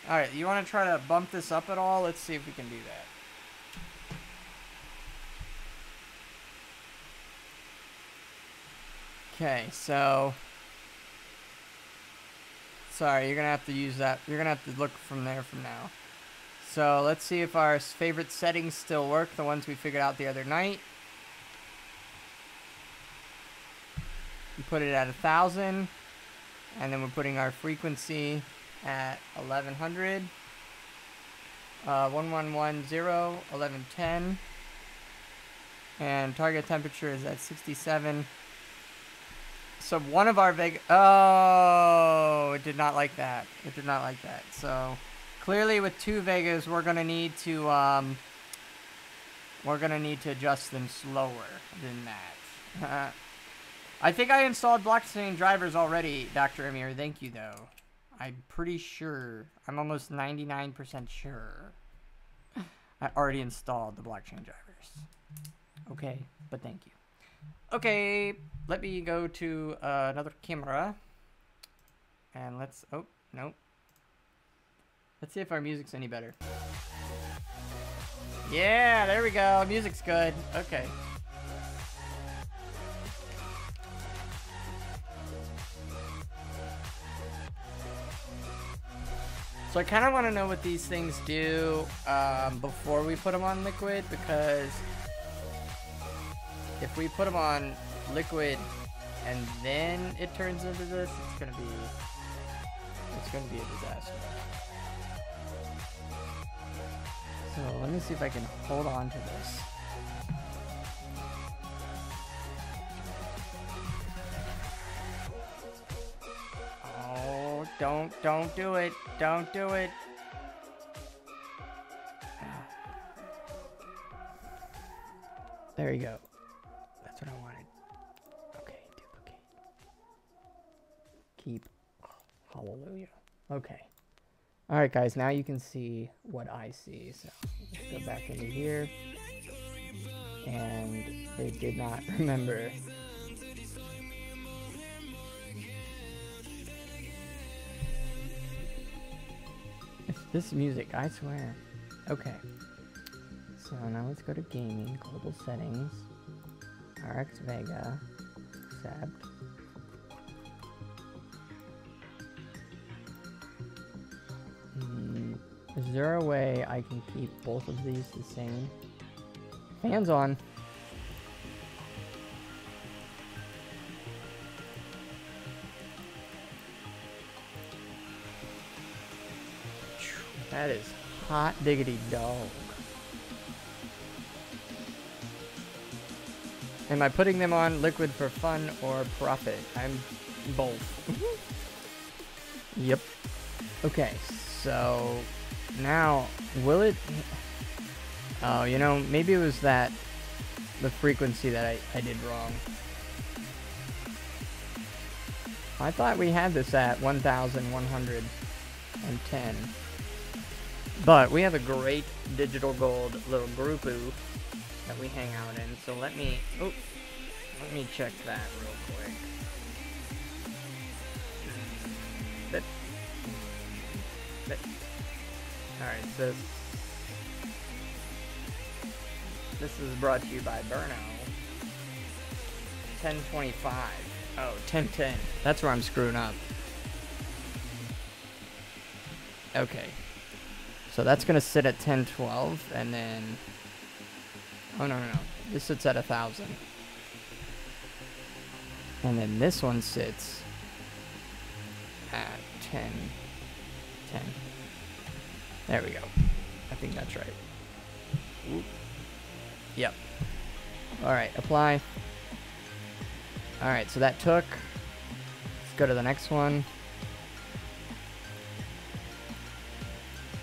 [SPEAKER 1] Alright, you want to try to bump this up at all? Let's see if we can do that. Okay, so... Sorry, you're going to have to use that. You're going to have to look from there from now. So, let's see if our favorite settings still work. The ones we figured out the other night. We put it at 1,000. And then we're putting our frequency at 1100. 1110, 1110. And target temperature is at 67. So one of our Vega... Oh, it did not like that. It did not like that. So clearly with 2 Vegas, we're gonna need to adjust them slower than that. I think I installed blockchain drivers already, Dr. Amir. Thank you though. I'm pretty sure. I'm almost 99% sure. I already installed the blockchain drivers. Okay, but thank you. Okay, let me go to another camera. And let's... Oh, nope. Let's see if our music's any better. Yeah, there we go. Music's good. Okay. So I kind of want to know what these things do before we put them on liquid, because if we put them on liquid and then it turns into this, it's gonna be a disaster. So let me see if I can hold on to this. Oh, don't do it. Don't do it. There you go. That's what I wanted. Okay, duplicate. Keep. Hallelujah. Okay. Alright guys, now you can see what I see. So let's go back into here. And they did not remember. It's this music, I swear. Okay. So now let's go to gaming, global settings, RX Vega, accept. Is there a way I can keep both of these the same? Fans on. That is hot diggity dog. Am I putting them on liquid for fun or profit? I'm both. Yep. Okay, so now will it... Oh, you know, maybe it was the frequency that I did wrong. I thought we had this at 1,110. But we have a great digital gold little groupoo that we hang out in. So let me check that real quick. Alright, so this is brought to you by Burno. 1025. Oh, 1010. That's where I'm screwing up. Okay. So that's gonna sit at 1012, and then... Oh, no. This sits at 1,000. And then this one sits at 1010. There we go. I think that's right. Oop. Yep. Alright, apply. Alright, so that took go to the next one.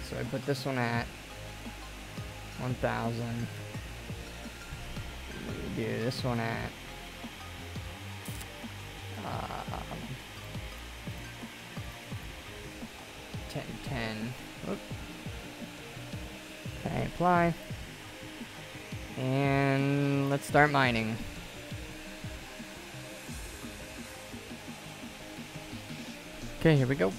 [SPEAKER 1] So I put this one at 1,000. Do this one at 10. Oop. Okay, apply. And let's start mining. Okay, here we go.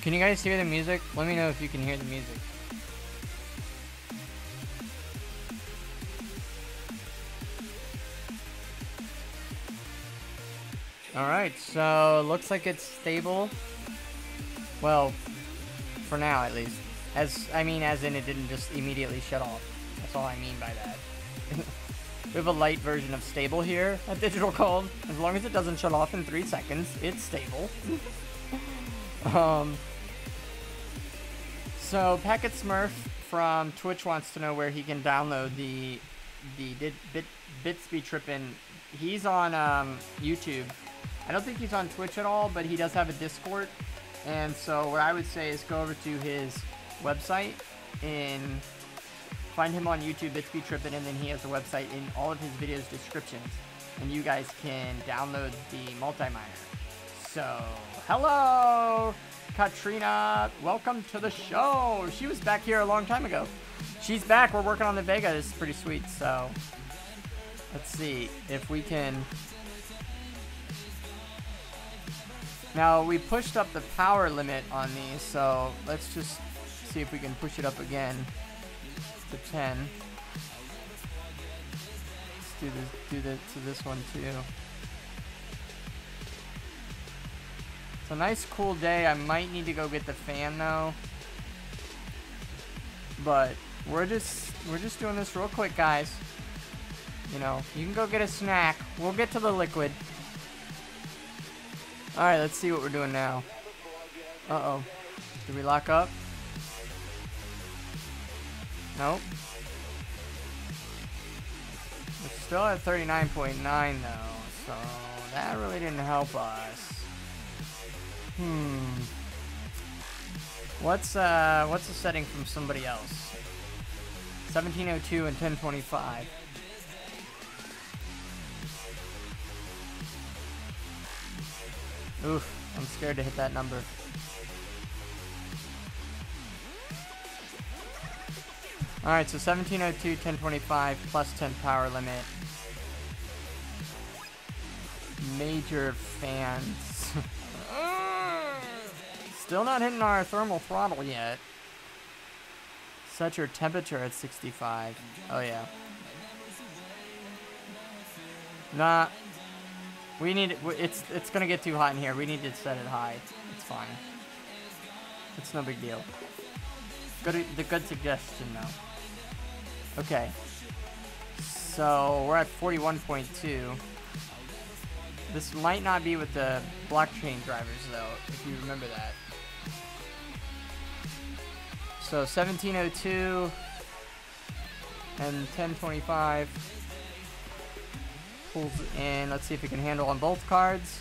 [SPEAKER 1] Can you guys hear the music? Let me know if you can hear the music. Alright, so looks like it's stable. Well, for now at least. As in it didn't just immediately shut off. That's all I mean by that. We have a light version of stable here at Digital Cold. As long as it doesn't shut off in 3 seconds, it's stable. So Packet Smurf from Twitch wants to know where he can download the BitsBeTrippin'. He's on YouTube. I don't think he's on Twitch at all, but he does have a Discord. And so what I would say is go over to his website and find him on YouTube, BitsBeTrippin', and then he has a website in all of his videos descriptions. And you guys can download the multi-miner. So, hello, Katrina. Welcome to the show. She was back here a long time ago. She's back. We're working on the Vega. This is pretty sweet. So, let's see if we can. Now, we pushed up the power limit on these. So, let's just see if we can push it up again to 10. Let's do this to this one too. It's a nice cool day. I might need to go get the fan though. But we're just doing this real quick, guys. You know, you can go get a snack. We'll get to the liquid. Alright, let's see what we're doing now. Uh-oh. Did we lock up? Nope. We're still at 39.9 though, so that really didn't help us. What's a setting from somebody else? 1702 and 1025. Oof, I'm scared to hit that number. Alright, so 1702, 1025, plus 10 power limit. Major fans. Still not hitting our thermal throttle yet. Set your temperature at 65. Oh yeah. Nah. We need it. It's gonna get too hot in here. We need to set it high. It's fine. It's no big deal. Good suggestion though. Okay. So we're at 41.2. This might not be with the blockchain drivers though, if you remember that. So 1702 and 1025 pulls in. Let's see if we can handle on both cards.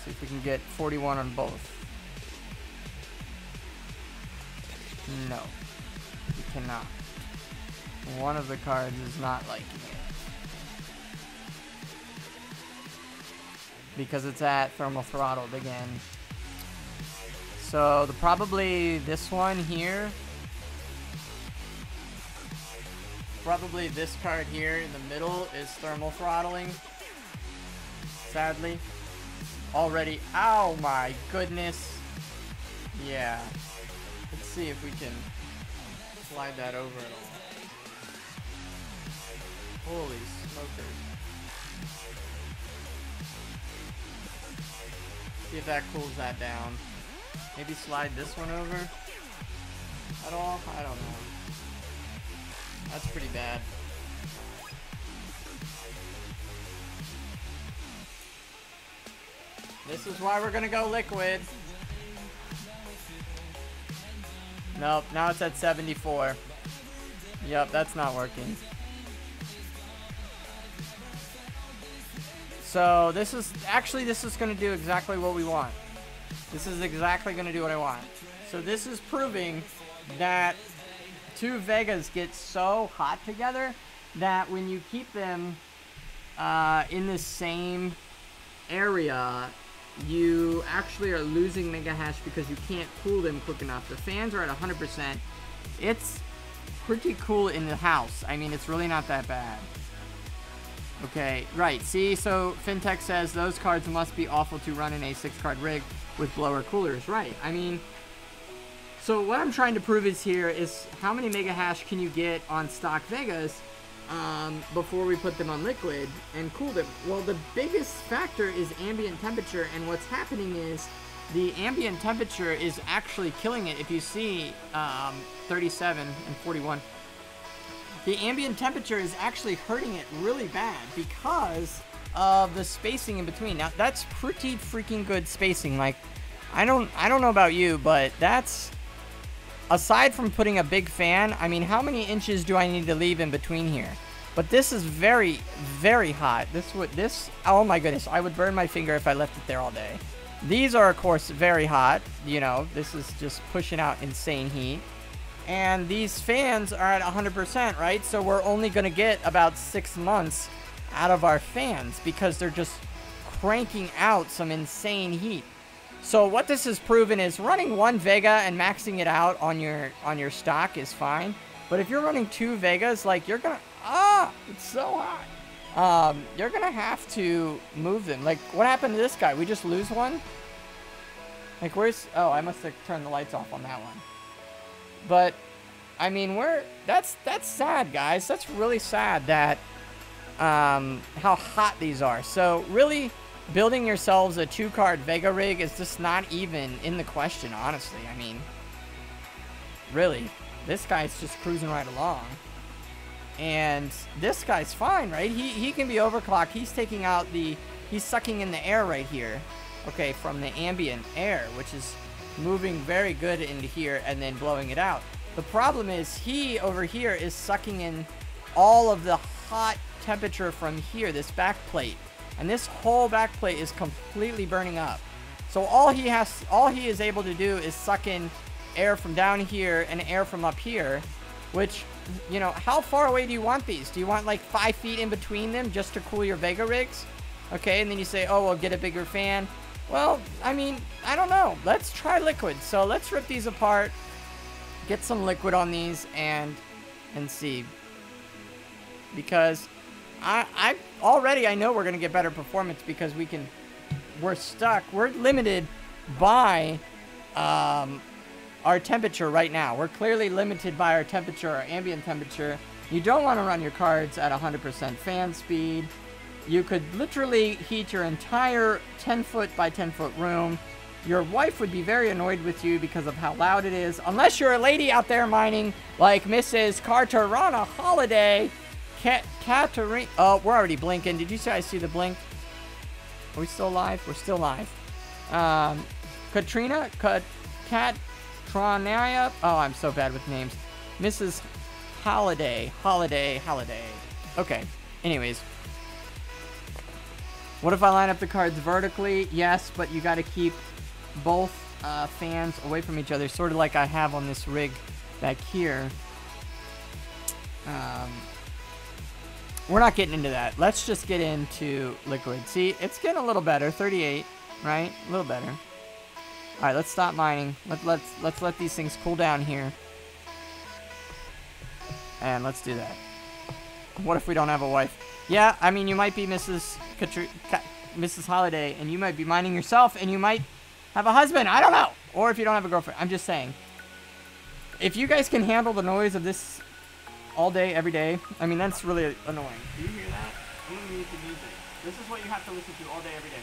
[SPEAKER 1] See if we can get 41 on both. No, we cannot. One of the cards is not liking it. Because it's at thermal throttled again. So probably this one here. Probably this card here in the middle is thermal throttling. Sadly. Already. Ow my goodness. Yeah. Let's see if we can slide that over at all. Holy smokers. See if that cools that down. Maybe slide this one over at all? I don't know. That's pretty bad. This is why we're gonna go liquid. Nope, now it's at 74. Yep, that's not working. So this is going to do exactly what we want. This is exactly going to do what I want. So this is proving that two Vegas get so hot together that when you keep them in the same area, you actually are losing mega hash because you can't cool them quick enough. The fans are at 100%. It's pretty cool in the house. I mean, it's really not that bad. Okay, right. See, so FinTech says those cards must be awful to run in a 6-card rig with blower coolers. Right. I mean, so what I'm trying to prove is here is how many mega hash can you get on stock Vegas before we put them on liquid and cool them. Well, the biggest factor is ambient temperature, and what's happening is the ambient temperature is actually killing it. If you see 37 and 41, the ambient temperature is actually hurting it really bad because of the spacing in between. Now, that's pretty freaking good spacing. Like, I don't know about you, but that's, aside from putting a big fan, I mean, how many inches do I need to leave in between here? But this is very, very hot. Oh my goodness, I would burn my finger if I left it there all day. These are, of course, very hot. You know, this is just pushing out insane heat. And these fans are at 100%, right? So we're only going to get about 6 months out of our fans because they're just cranking out some insane heat. So what this has proven is running one Vega and maxing it out on your stock is fine. But if you're running 2 Vegas, like, you're going to... it's so hot. You're going to have to move them. Like, what happened to this guy? We just lose one? Like, where's... Oh, I must have turned the lights off on that one. But, I mean, that's sad, guys. That's really sad that, how hot these are. So, really, building yourselves a 2-card Vega rig is just not even in the question, honestly. I mean, really, this guy's just cruising right along. And this guy's fine, right? He can be overclocked. He's taking out he's sucking in the air right here. Okay, from the ambient air, which is moving very good into here and then blowing it out. The problem is he over here is sucking in all of the hot temperature from here, this back plate, and this whole back plate is completely burning up. So all he is able to do is suck in air from down here and air from up here, which, you know, how far away do you want these? Do you want like 5 feet in between them just to cool your Vega rigs? Okay, and then you say, oh, well, get a bigger fan. Well, I mean, I don't know. Let's try liquid. So let's rip these apart, get some liquid on these, and see. Because I know we're gonna get better performance because we're limited by our temperature right now. We're clearly limited by our temperature, our ambient temperature. You don't want to run your cards at 100% fan speed. You could literally heat your entire 10-foot by 10-foot room. Your wife would be very annoyed with you because of how loud it is. Unless you're a lady out there mining like Mrs. Carterana Holiday. Katarina. Oh, we're already blinking. Did you see I see the blink? Are we still live? We're still live. Katrina? Katranaya? Oh, I'm so bad with names. Mrs. Holiday. Okay. Anyways. What if I line up the cards vertically? Yes, but you got to keep both fans away from each other, sort of like I have on this rig back here. We're not getting into that. Let's just get into liquid. See, it's getting a little better. 38, right? A little better. All right, let's stop mining. Let's let these things cool down here. And let's do that. What if we don't have a wife? Yeah, I mean, you might be Mrs. Holiday, and you might be mining yourself, and you might have a husband. I don't know. Or if you don't have a girlfriend. I'm just saying. If you guys can handle the noise of this all day, every day, I mean, that's really annoying. Do you hear that? I'm going to mute the music. This is what you have to listen to all day, every day.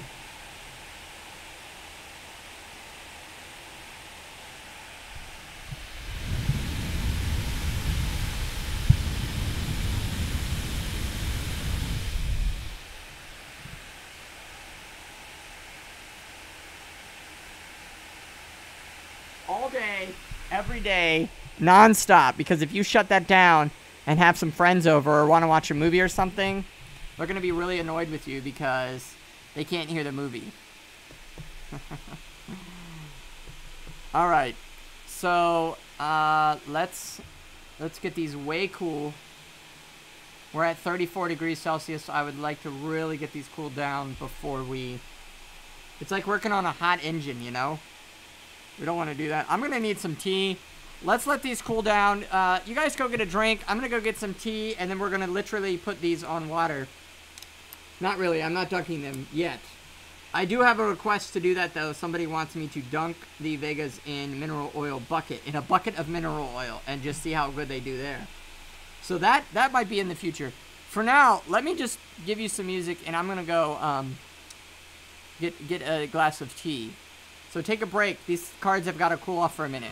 [SPEAKER 1] every day, non-stop. Because if you shut that down and have some friends over or want to watch a movie or something, they're going to be really annoyed with you because they can't hear the movie. All right. So, let's get these way cool. We're at 34 degrees Celsius. I would like to really get these cooled down before we... It's like working on a hot engine, you know? We don't want to do that. I'm going to need some tea. Let's let these cool down. You guys go get a drink. I'm going to go get some tea, and then we're going to literally put these on water. Not really. I'm not dunking them yet. I do have a request to do that, though. Somebody wants me to dunk the Vegas in mineral oil bucket, in a bucket of mineral oil, and just see how good they do there. So that might be in the future. For now, let me just give you some music, and I'm gonna go get a glass of tea. So take a break. These cards have got to cool off for a minute.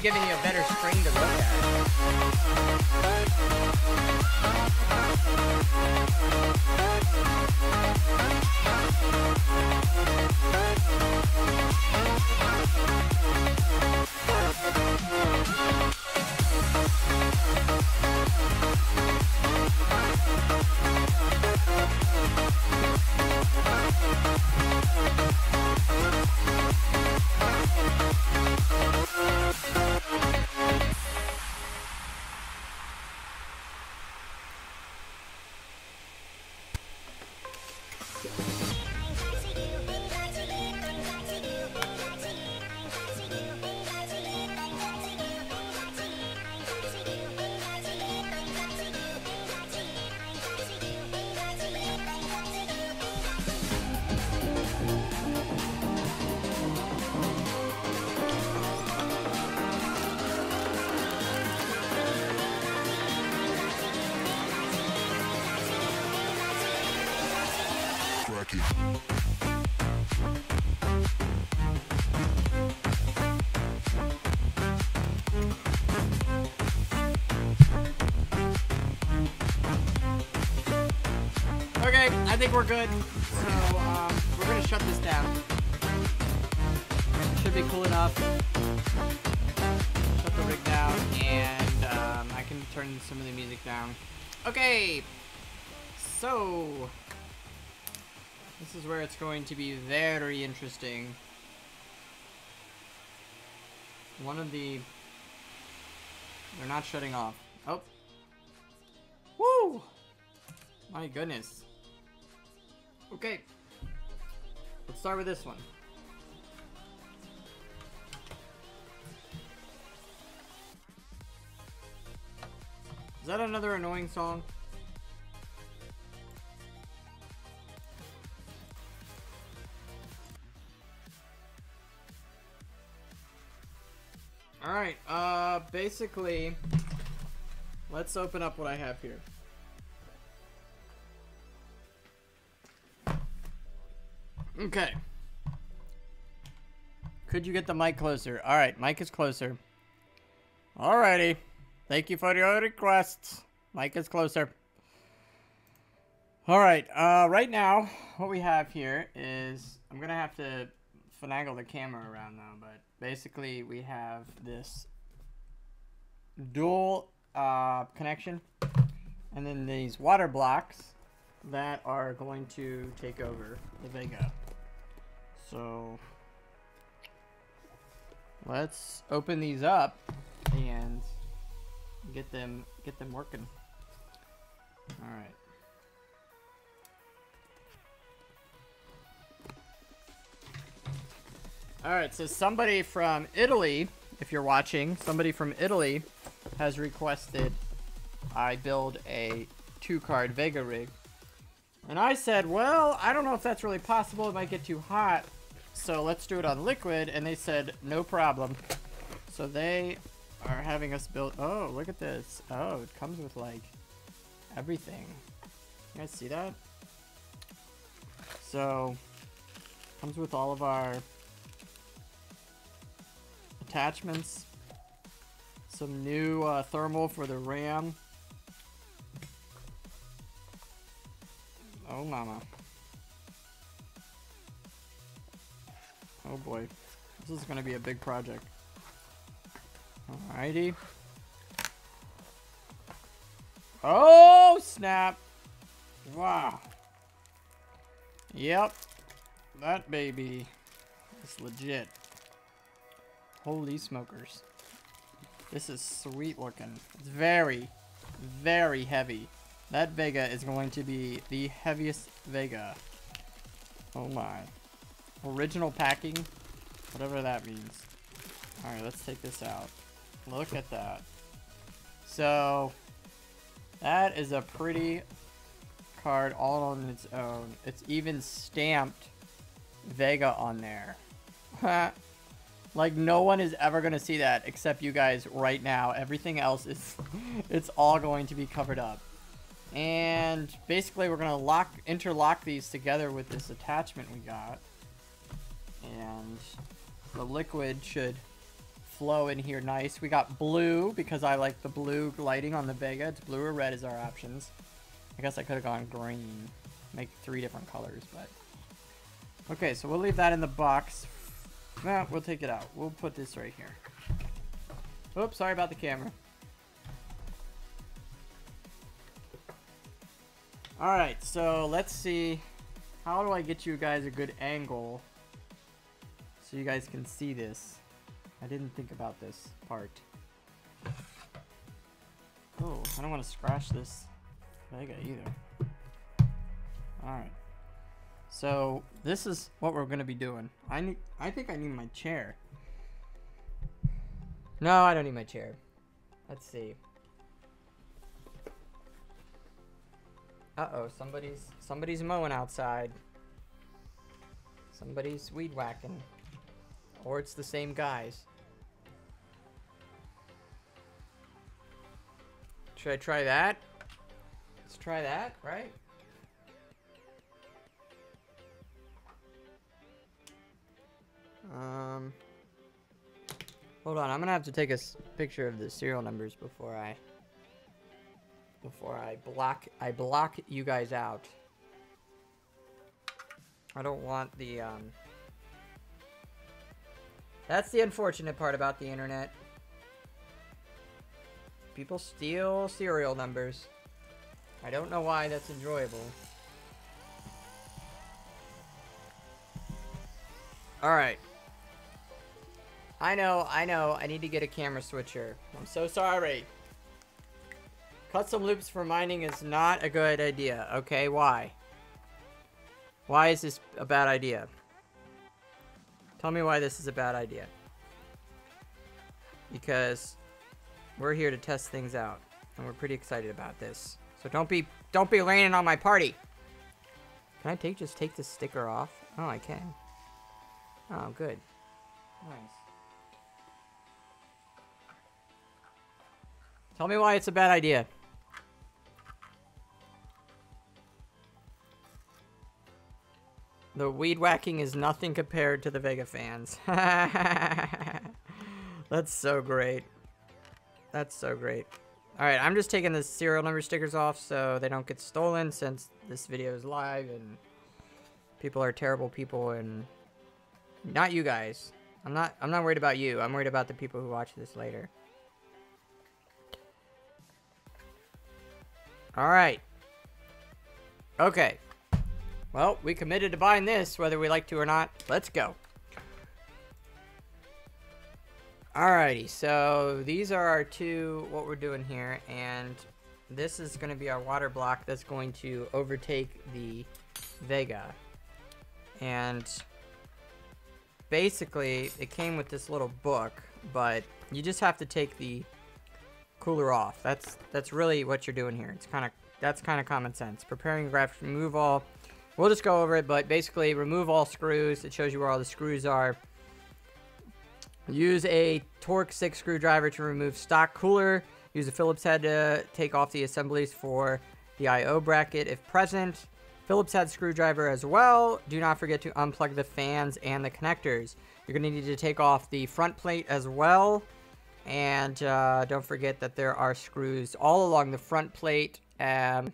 [SPEAKER 1] Giving you a better screen to look at. Okay, I think we're good. So, we're gonna shut this down. Should be cool enough. Shut the rig down, and I can turn some of the music down. Okay, so this is where it's going to be very interesting. They're not shutting off. Oh. Woo! My goodness. Okay. Let's start with this one. Is that another annoying song? Alright, basically, let's open up what I have here. Okay. Could you get the mic closer? Alright, mic is closer. Alrighty. Thank you for your requests. Mic is closer. Alright, right now, what we have here is, I'm gonna have to finagle the camera around now, but basically we have this dual connection, and then these water blocks that are going to take over the Vega. So let's open these up and get them working. All right. All right, so somebody from Italy, if you're watching, somebody from Italy has requested I build a 2-card Vega rig. And I said, well, I don't know if that's really possible. It might get too hot. So let's do it on liquid. And they said, no problem. So they are having us build. Oh, look at this. Oh, it comes with like everything. You guys see that? So, comes with all of our attachments. Some new thermal for the RAM. Oh mama. Oh boy. This is gonna be a big project. Alrighty. Oh snap. Wow. Yep. That baby is legit. Holy smokers. This is sweet looking. It's very, very heavy. That Vega is going to be the heaviest Vega. Oh my. Original packing. Whatever that means. Alright, let's take this out. Look at that. So, that is a pretty card all on its own. It's even stamped Vega on there. Like, no one is ever going to see that except you guys right now. Everything else is, it's all going to be covered up. And basically we're going to interlock these together with this attachment we got. And the liquid should flow in here nice. We got blue because I like the blue lighting on the Vega. It's blue or red is our options. I guess I could have gone green. Make 3 different colors, but... Okay, so we'll leave that in the box. Well, we'll take it out. We'll put this right here. Oops, sorry about the camera. Alright, so let's see. How do I get you guys a good angle so you guys can see this? I didn't think about this part. Oh, I don't want to scratch this Vega either. Alright. So, this is what we're going to be doing. I think I need my chair. No, I don't need my chair. Let's see. Uh-oh, somebody's mowing outside. Somebody's weed whacking. Or it's the same guys. Should I try that? Let's try that, right? Hold on, I'm gonna have to take a picture of the serial numbers before I block you guys out. I don't want the that's the unfortunate part about the internet. People steal serial numbers. I don't know why that's enjoyable. Alright. I know. I need to get a camera switcher. I'm so sorry. Custom loops for mining is not a good idea. Okay, why? Why is this a bad idea? Tell me why this is a bad idea. Because we're here to test things out, and we're pretty excited about this. So don't be raining on my party. Can I just take this sticker off? Oh, I can. Oh, good. Nice. Tell me why it's a bad idea. The weed whacking is nothing compared to the Vega fans. That's so great. That's so great. Alright, I'm just taking the serial number stickers off so they don't get stolen since this video is live and people are terrible people and not you guys. I'm not worried about you. I'm worried about the people who watch this later. Alright. Okay. Well, we committed to buying this, whether we like to or not. Let's go. Alrighty, so these are our two, what we're doing here, and this is going to be our water block that's going to overtake the Vega. And basically, it came with this little book, but you just have to take the cooler off. That's really what you're doing here. That's kind of common sense. Preparing graphics, remove all. We'll just go over it, but basically remove all screws. It shows you where all the screws are. Use a Torx 6 screwdriver to remove stock cooler. Use a Phillips head to take off the assemblies for the I/O bracket if present. Phillips head screwdriver as well. Do not forget to unplug the fans and the connectors. You're going to need to take off the front plate as well. And don't forget that there are screws all along the front plate and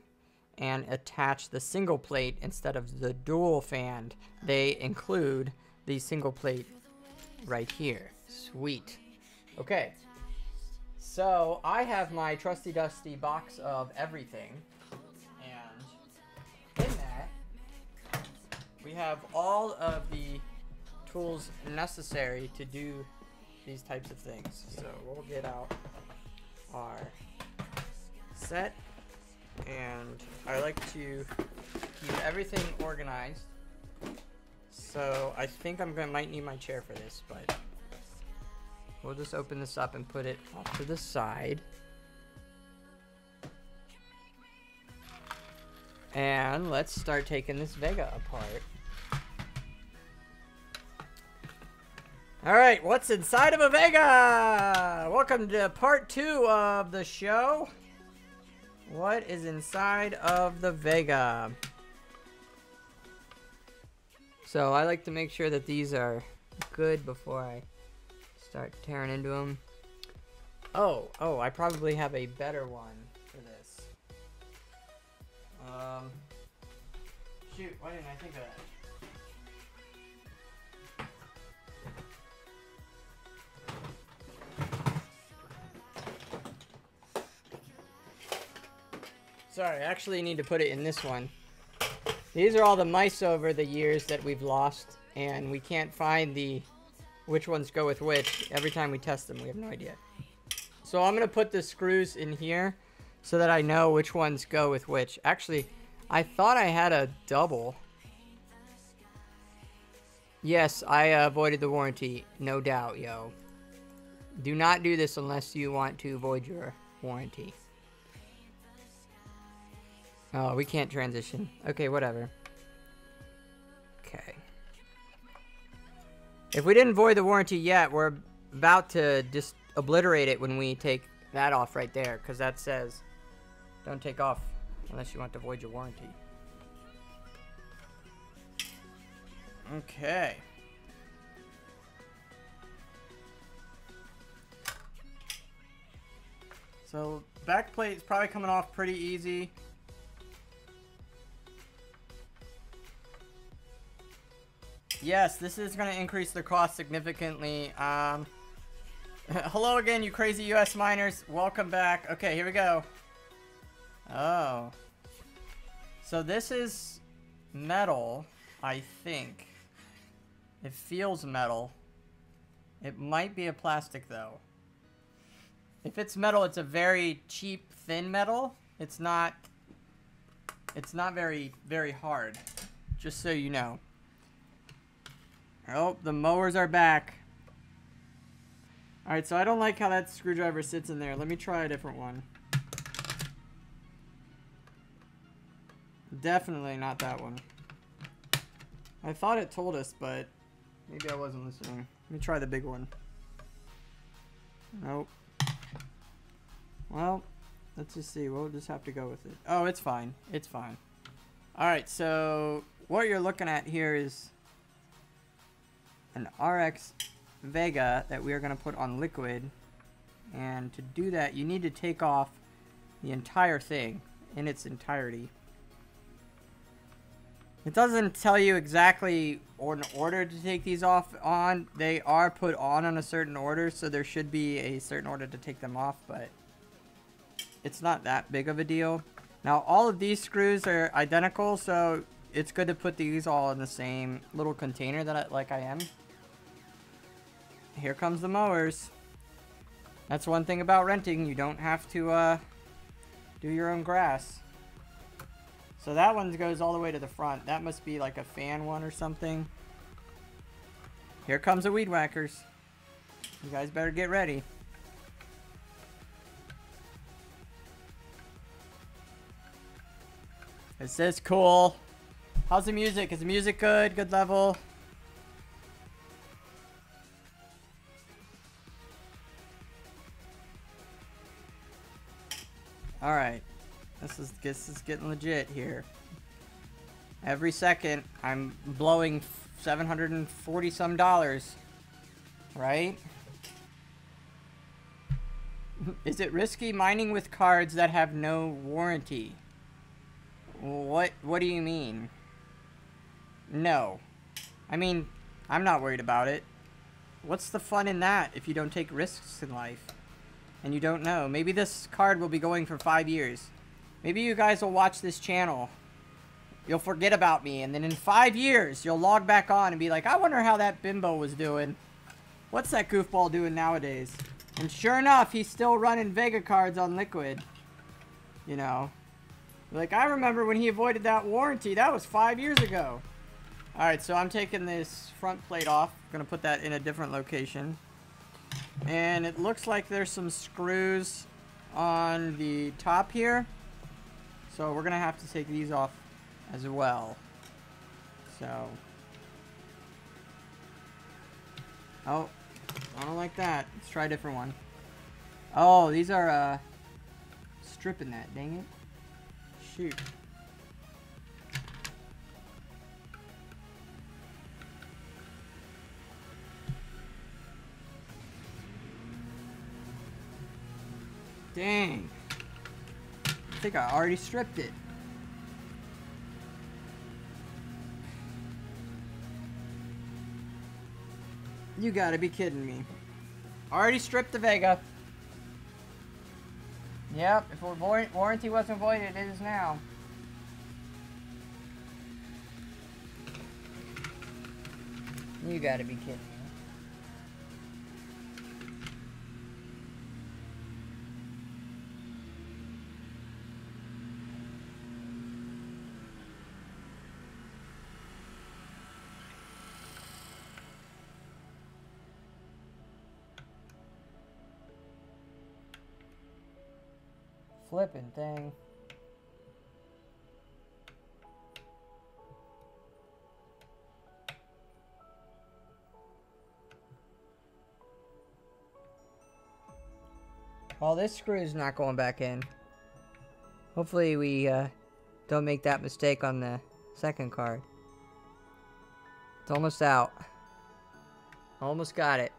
[SPEAKER 1] attach the single plate instead of the dual fan. They include the single plate right here. Sweet. Okay. So I have my trusty dusty box of everything. And in that, we have all of the tools necessary to do these types of things. So we'll get out our set, and I like to keep everything organized. So I think might need my chair for this, but we'll just open this up and put it off to the side. And let's start taking this Vega apart. Alright, what's inside of a Vega? Welcome to part 2 of the show. What is inside of the Vega? So I like to make sure that these are good before I start tearing into them. Oh, I probably have a better one for this. Shoot, why didn't I think of that? Sorry, I actually need to put it in this one. These are all the mice over the years that we've lost, and we can't find which ones go with which. Every time we test them, we have no idea. So I'm going to put the screws in here so that I know which ones go with which. Actually, I thought I had a double. Yes, I avoided the warranty. No doubt, yo. Do not do this unless you want to avoid your warranty. Oh, we can't transition. Okay, whatever. Okay. If we didn't void the warranty yet, we're about to just obliterate it when we take that off right there, because that says don't take off unless you want to void your warranty. Okay. So back plate is probably coming off pretty easy. Yes, this is going to increase the cost significantly. Hello again, you crazy US miners. Welcome back. Okay, here we go. Oh. So this is metal, I think. It feels metal. It might be a plastic, though. If it's metal, it's a very cheap, thin metal. It's not very, very hard. Just so you know. Oh, the mowers are back. Alright, so I don't like how that screwdriver sits in there. Let me try a different one. Definitely not that one. I thought it told us, but maybe I wasn't listening. Let me try the big one. Nope. Well, let's just see. We'll just have to go with it. Oh, it's fine. It's fine. Alright, so what you're looking at here is an RX Vega that we are going to put on liquid, and to do that you need to take off the entire thing in its entirety. It doesn't tell you exactly an order to take these off on. They are put on a certain order, so there should be a certain order to take them off, but it's not that big of a deal. Now all of these screws are identical, so it's good to put these all in the same little container that I am. Here comes the mowers. That's one thing about renting. You don't have to do your own grass. So that one goes all the way to the front. That must be like a fan one or something. Here comes the weed whackers. You guys better get ready. Is this cool? How's the music? Is the music good? Good level? Alright. This is getting legit here. Every second, I'm blowing $740 some dollars. Right? Is it risky mining with cards that have no warranty? What do you mean? No. I mean, I'm not worried about it. What's the fun in that if you don't take risks in life? And you don't know. Maybe this card will be going for 5 years. Maybe you guys will watch this channel. You'll forget about me. And then in 5 years, you'll log back on and be like, I wonder how that bimbo was doing. What's that goofball doing nowadays? And sure enough, he's still running Vega cards on Liquid. You know. Like, I remember when he avoided that warranty. That was 5 years ago. Alright, so I'm taking this front plate off. I'm going to put that in a different location. And it looks like there's some screws on the top here. So we're going to have to take these off as well. So. Oh, I don't like that. Let's try a different one. Oh, these are stripping that, dang it. Shoot. Dang. I think I already stripped it. You gotta be kidding me. Already stripped the Vega. Yep, if warranty wasn't voided, it is now. You gotta be kidding me. Flipping thing. Well, this screw is not going back in. Hopefully we don't make that mistake on the second card. It's almost out. Almost got it.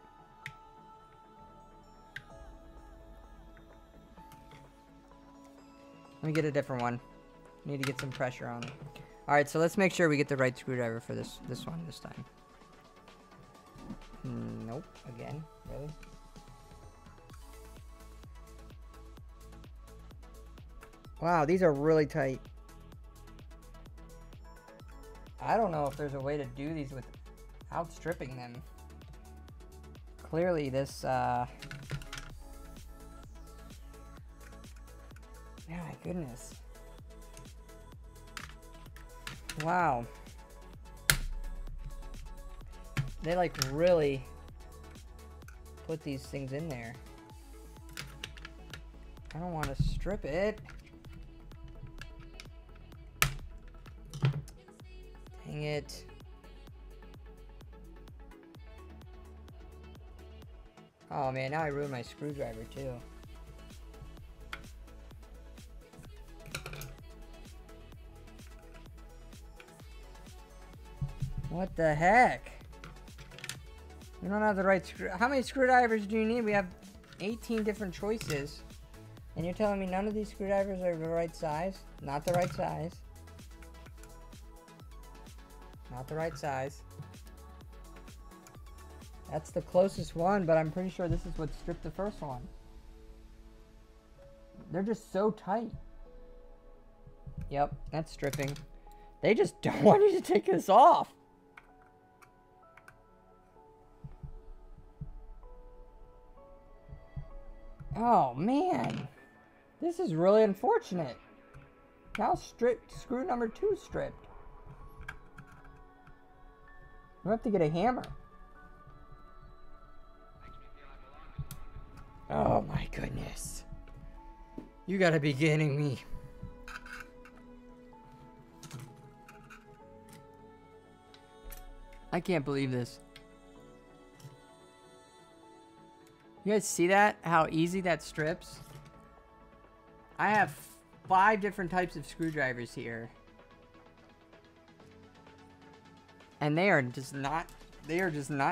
[SPEAKER 1] Let me get a different one. Need to get some pressure on it. Alright, so let's make sure we get the right screwdriver for this one this time. Nope. Again. Really? Wow, these are really tight. I don't know if there's a way to do these without stripping them. Clearly this, my goodness. Wow. They like really put these things in there. I don't want to strip it. Dang it. Oh man, now I ruined my screwdriver too. What the heck? We don't have the right screw. How many screwdrivers do you need? We have 18 different choices. And you're telling me none of these screwdrivers are the right size? Not the right size. Not the right size. That's the closest one, but I'm pretty sure this is what stripped the first one. They're just so tight. Yep, that's stripping. They just don't want you to take this off. Oh, man. This is really unfortunate. Now screw number 2 stripped. We have to get a hammer. Oh my goodness. You gotta be kidding me. I can't believe this. You guys see that? How easy that strips? I have 5 different types of screwdrivers here. And they are just not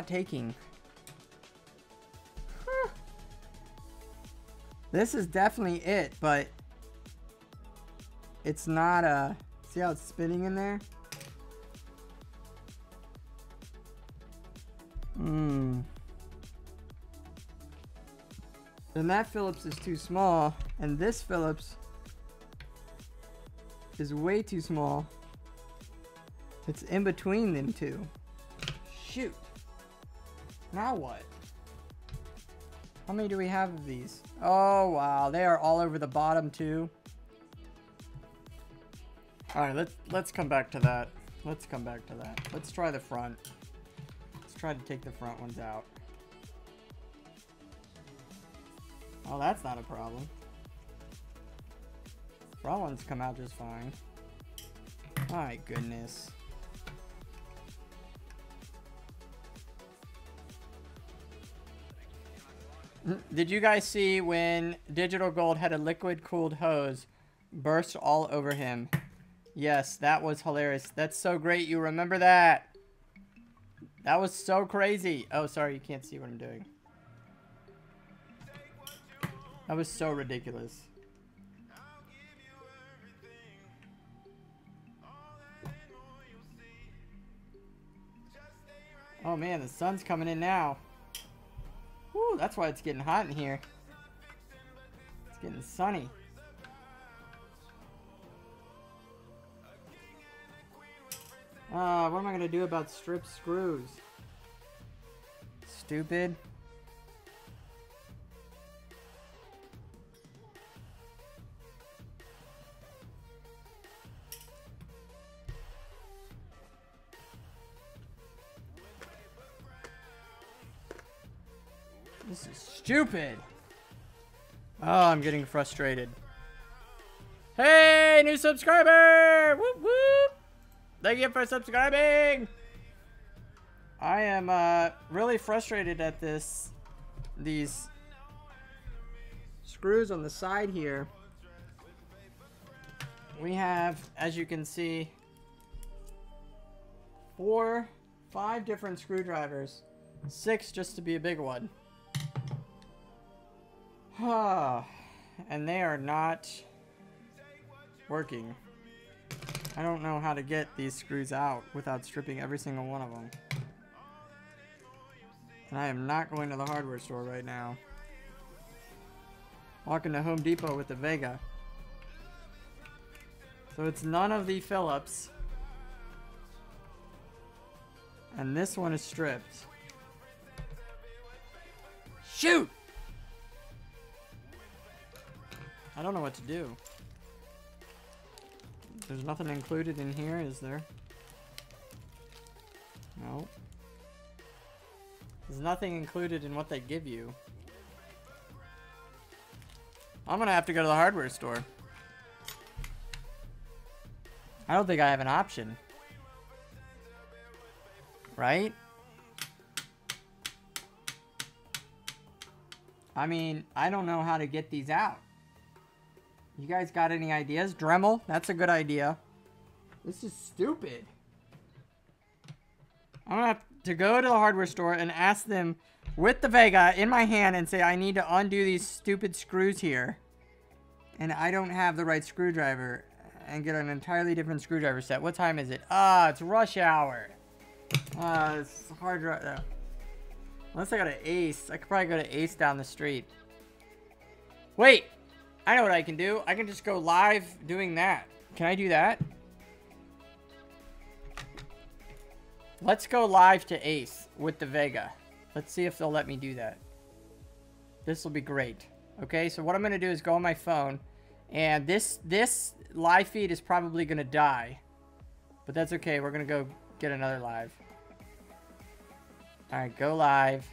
[SPEAKER 1] taking. Huh. This is definitely it, but it's not see how it's spinning in there? Then that Phillips is too small, and this Phillips is way too small. It's in between them two. Shoot. Now what? How many do we have of these? Oh, wow. They are all over the bottom, too. Alright, let's come back to that. Let's come back to that. Let's try the front. Let's try to take the front ones out. Oh, that's not a problem. Front ones come out just fine. My goodness. Did you guys see when Digital Gold had a liquid cooled hose burst all over him? Yes, that was hilarious. That's so great. You remember that? That was so crazy. Oh, sorry. You can't see what I'm doing. That was so ridiculous. Oh man, the sun's coming in now. Woo, that's why it's getting hot in here. It's getting sunny. What am I gonna do about strip screws? Stupid. This is stupid. Oh, I'm getting frustrated. Hey, new subscriber! Whoop whoop! Thank you for subscribing. I am really frustrated at these screws on the side here. We have, as you can see, 5 different screwdrivers. 6 just to be a big one. And they are not working. I don't know how to get these screws out without stripping every single one of them. And I am not going to the hardware store right now. Walking to Home Depot with the Vega. So it's none of the Phillips. And this one is stripped. Shoot! I don't know what to do. There's nothing included in here, is there? No. There's nothing included in what they give you. I'm gonna have to go to the hardware store. I don't think I have an option. Right? I mean, I don't know how to get these out. You guys got any ideas? Dremel? That's a good idea. This is stupid. I'm gonna have to go to the hardware store and ask them with the Vega in my hand and say I need to undo these stupid screws here. And I don't have the right screwdriver. And get an entirely different screwdriver set. What time is it? Ah, it's rush hour. It's hard to... Unless I got an Ace. I could probably go to Ace down the street. Wait! I know what I can do. I can just go live doing that. Can I do that? Let's go live to Ace with the Vega. Let's see if they'll let me do that. This will be great. Okay, so what I'm going to do is go on my phone. And this live feed is probably going to die. But that's okay. We're going to go get another live. Alright, go live.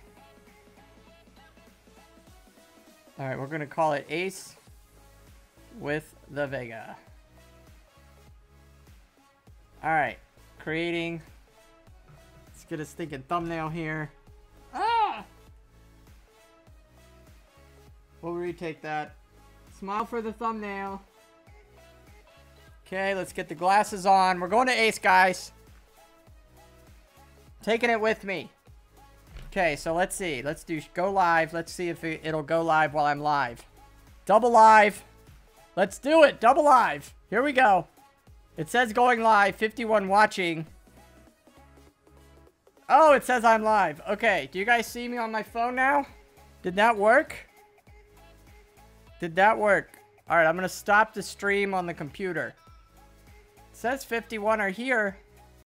[SPEAKER 1] Alright, we're going to call it Ace with the Vega. Alright, creating. Let's get a stinking thumbnail here. Ah! We'll retake that. Smile for the thumbnail. Okay, let's get the glasses on. We're going to Ace, guys. Taking it with me. Okay, so let's see. Let's do go live. Let's see if it'll go live while I'm live. Double live. Let's do it. Double live. Here we go. It says going live. 51 watching. Oh, it says I'm live. Okay, do you guys see me on my phone now? Did that work? Did that work? Alright, I'm going to stop the stream on the computer. It says 51 are here.